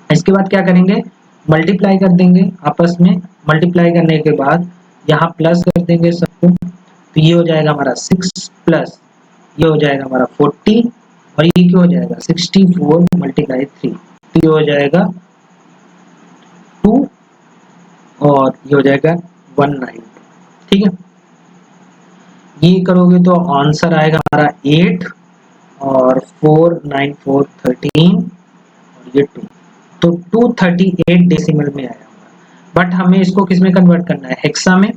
इसके बाद क्या करेंगे मल्टीप्लाई कर देंगे आपस में, मल्टीप्लाई करने के बाद यहाँ प्लस कर देंगे सबको, तो ये हो जाएगा हमारा 6 प्लस ये हो जाएगा हमारा 40, और ये क्या हो जाएगा 64 मल्टीप्लाई 3, तो ये हो जाएगा 2, और ये हो जाएगा 19, ठीक है। ये करोगे तो आंसर आएगा हमारा 8 और 4 9 4 13, और ये 2। तो 238 डेसिमल में आया होगा। बट हमें इसको किस में कन्वर्ट करना है, हेक्सा में।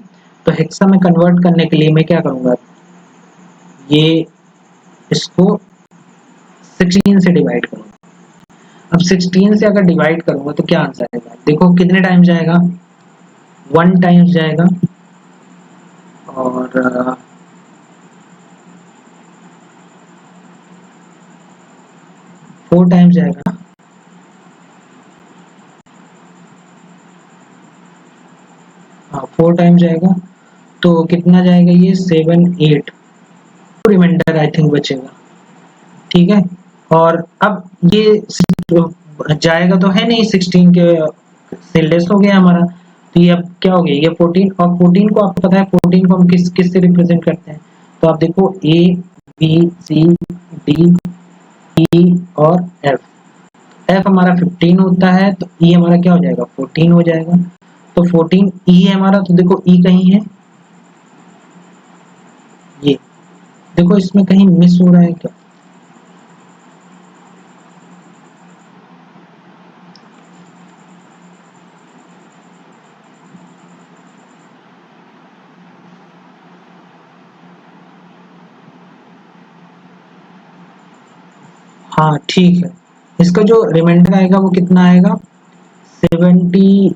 तो हेक्सा में कन्वर्ट करने के लिए मैं क्या करूंगा, ये इसको 16 से डिवाइड करूंगा। अब 16 से अगर डिवाइड करूंगा तो क्या आंसर आएगा, देखो कितने टाइम्स जाएगा, 1 टाइम्स जाएगा, और 4 टाइम्स जाएगा, हाँ 4 टाइम्स जाएगा, तो कितना जाएगा ये 7 8, रिमाइंडर आई थिंक बचेगा, ठीक है। और अब ये जाएगा तो है नहीं, 16 के से लेस हो गया हमारा, तो ये अब क्या हो गया, ये 14, और 14 को आपको पता है 14 को हम किस से रिप्रेजेंट करते हैं, तो आप देखो A B C D E और एफ, एफ हमारा 15 होता है, तो ई हमारा क्या हो जाएगा 14 हो जाएगा, तो 14 ई है हमारा, तो देखो ई कहीं है, ये देखो इसमें कहीं मिस हो रहा है क्या, हाँ ठीक है, इसका जो रिमाइंडर आएगा वो कितना आएगा, 78,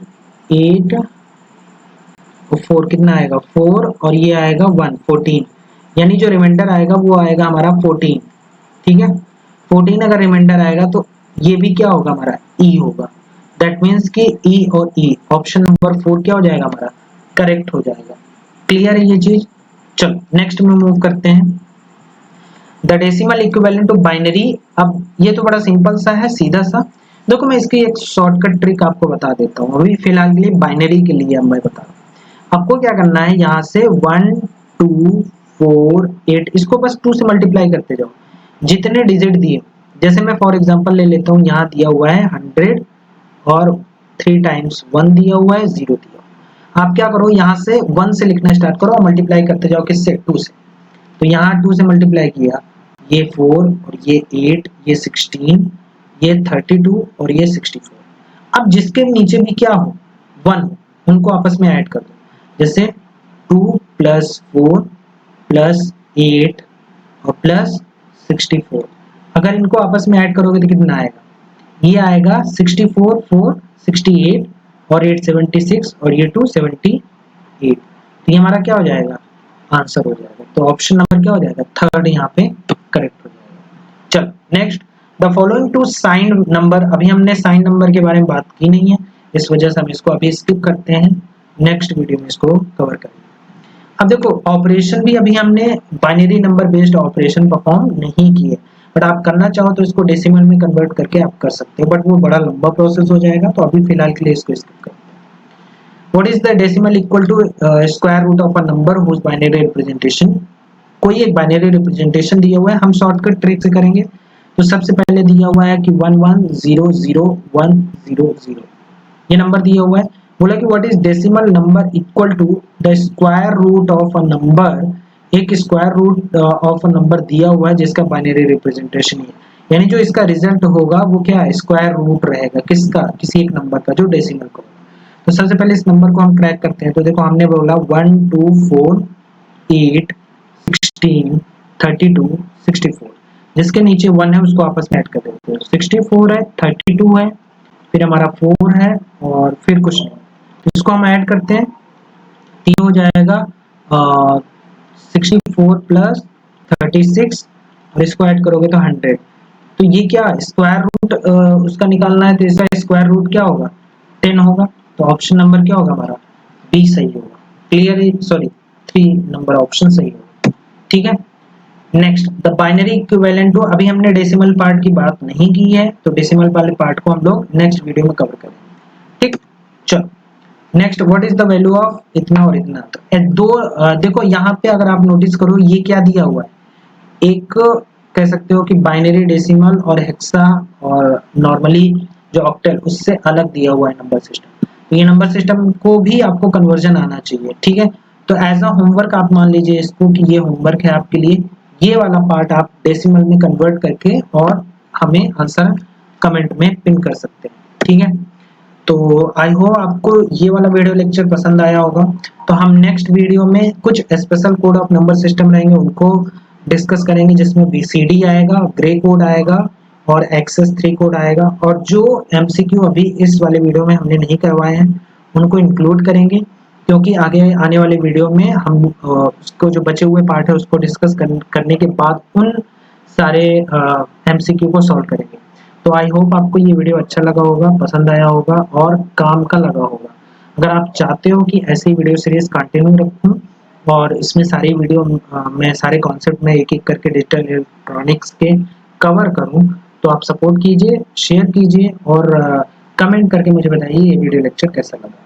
और 4 कितना आएगा 4, और ये आएगा 1 14, यानी जो रिमाइंडर आएगा वो आएगा हमारा 14, ठीक है। 14 अगर रिमाइंडर आएगा तो ये भी क्या होगा हमारा ई होगा, दैट मीन्स कि ई और ई ऑप्शन नंबर 4 क्या हो जाएगा हमारा करेक्ट हो जाएगा। क्लियर है ये चीज। चलो नेक्स्ट में मूव करते हैं, the decimal equivalent of binary. अब ये तो बड़ा सिंपल सा है, सीधा सा। देखो मैं इसकी एक शॉर्टकट ट्रिक आपको बता देता हूँ, अभी फिलहाल के लिए बाइनरी के लिए अब मैं बता रहा हूँ। आपको क्या करना है, यहाँ से 1 2 4 8 इसको बस 2 से मल्टीप्लाई करते जाओ, जितने डिजिट दिए, जैसे मैं फॉर एग्जांपल ले लेता हूँ, यहाँ दिया हुआ है 100 और 3 टाइम्स 1 दिया हुआ है, 0 दिया हुआ है। आप क्या करो, यहाँ से 1 से लिखना स्टार्ट करो और मल्टीप्लाई करते जाओ, किससे 2 से। तो यहाँ 2 से मल्टीप्लाई किया, ये 4 और ये 8, ये 16, ये 32 और ये 64। अब जिसके नीचे भी क्या हो 1, उनको आपस में ऐड कर दो, जैसे 2 प्लस 4 प्लस 8 और प्लस 64। अगर इनको आपस में ऐड करोगे तो कितना आएगा, ये आएगा 64 4 68 और 8 76 और ये 2 78, तो ये हमारा क्या हो जाएगा आंसर हो जाएगा। तो ऑप्शन नंबर क्या हो जाएगा, थर्ड यहाँ पे करेक्ट हो जाएगा। चलो next, the following two sign number. अभी हमने साइन नंबर के बारे में बात की नहीं है, इस वजह से हम इसको अभी स्किप करते हैं, नेक्स्ट वीडियो में इसको कवर करेंगे। अब देखो ऑपरेशन भी अभी हमने binary number based operation perform नहीं किए, बट आप करना चाहो तो इसको डेसिमल में कन्वर्ट करके आप कर सकते हो, बट वो बड़ा लंबा प्रोसेस हो जाएगा, तो अभी फिलहाल के लिए इसको स्किप करते हैं। What is the decimal equal to square root of a number whose binary representation। कोई एक बाइनरी रिप्रेजेंटेशन दिया हुआ है, हम शॉर्टकट ट्रिक से करेंगे। तो सबसे पहले दिया हुआ है कि 1100 100, ये नंबर दिया हुआ है। बोला कि what is decimal number equal to the square root of a number, एक square root of a number दिया हुआ है जिसका बाइनरी रिप्रेजेंटेशन है, यानी जो इसका रिजल्ट होगा वो क्या है स्क्वायर रूट रहेगा, किसका, किसी एक नंबर का जो डेसिमल का। तो सबसे पहले इस नंबर को हम क्रैक करते हैं। तो देखो हमने बोला 1 2 4 8 16 32 64, जिसके नीचे 1 है उसको आपस में ऐड कर देते हैं, 64 है 32 है, फिर हमारा 4 है और फिर कुछ नहीं, तो इसको हम ऐड करते हैं, 3 हो जाएगा 64 प्लस 36, और इसको ऐड करोगे तो 100। तो ये क्या स्क्वायर रूट उसका निकालना है, तो इसका स्क्वायर रूट क्या होगा 10 होगा, तो ऑप्शन नंबर क्या होगा हमारा बी सही होगा। क्लियर है, सॉरी 3 नंबर ऑप्शन सही होगा, ठीक है। Next, the binary equivalent to. अभी हमने डेसिमल पार्ट की बात नहीं की है, तो डेसिमल वाले पार्ट को हम लोग नेक्स्ट वीडियो में कवर करेंगे, ठीक। चलो next, what is the value of इतना और इतना। तो दो देखो यहाँ पे अगर आप नोटिस करो ये क्या दिया हुआ है, एक कह सकते हो कि बाइनरी डेसिमल और हेक्सा और नॉर्मली जो ऑक्टल उससे अलग दिया हुआ है नंबर सिस्टम। तो ये नंबर सिस्टम को भी आपको कन्वर्जन आना चाहिए, ठीक है। तो एज अ होमवर्क आप मान लीजिए इसको कि ये होमवर्क है आपके लिए, ये वाला पार्ट आप डेसिमल में कन्वर्ट करके और हमें आंसर कमेंट में पिन कर सकते हैं, ठीक है। तो आई होप आपको ये वाला वीडियो लेक्चर पसंद आया होगा। तो हम नेक्स्ट वीडियो में कुछ special code of number system रहेंगे उनको डिस्कस करेंगे, जिसमें BCD आएगा, ग्रे कोड आएगा और एक्सेस 3 कोड आएगा, और जो MCQ अभी इस वाले वीडियो में हमने नहीं करवाए हैं उनको इंक्लूड करेंगे, क्योंकि आगे आने वाले वीडियो में हम उसको जो बचे हुए पार्ट है उसको डिस्कस करने के बाद उन सारे MCQ को सॉल्व करेंगे। तो आई होप आपको ये वीडियो अच्छा लगा होगा, पसंद आया होगा और काम का लगा होगा। अगर आप चाहते हो कि ऐसी वीडियो सीरीज कंटिन्यू रखूं और इसमें सारी वीडियो मैं सारे कॉन्सेप्ट में एक एक करके डिजिटल इलेक्ट्रॉनिक्स के कवर करूं, तो आप सपोर्ट कीजिए, शेयर कीजिए और कमेंट करके मुझे बताइए ये वीडियो लेक्चर कैसा लगा।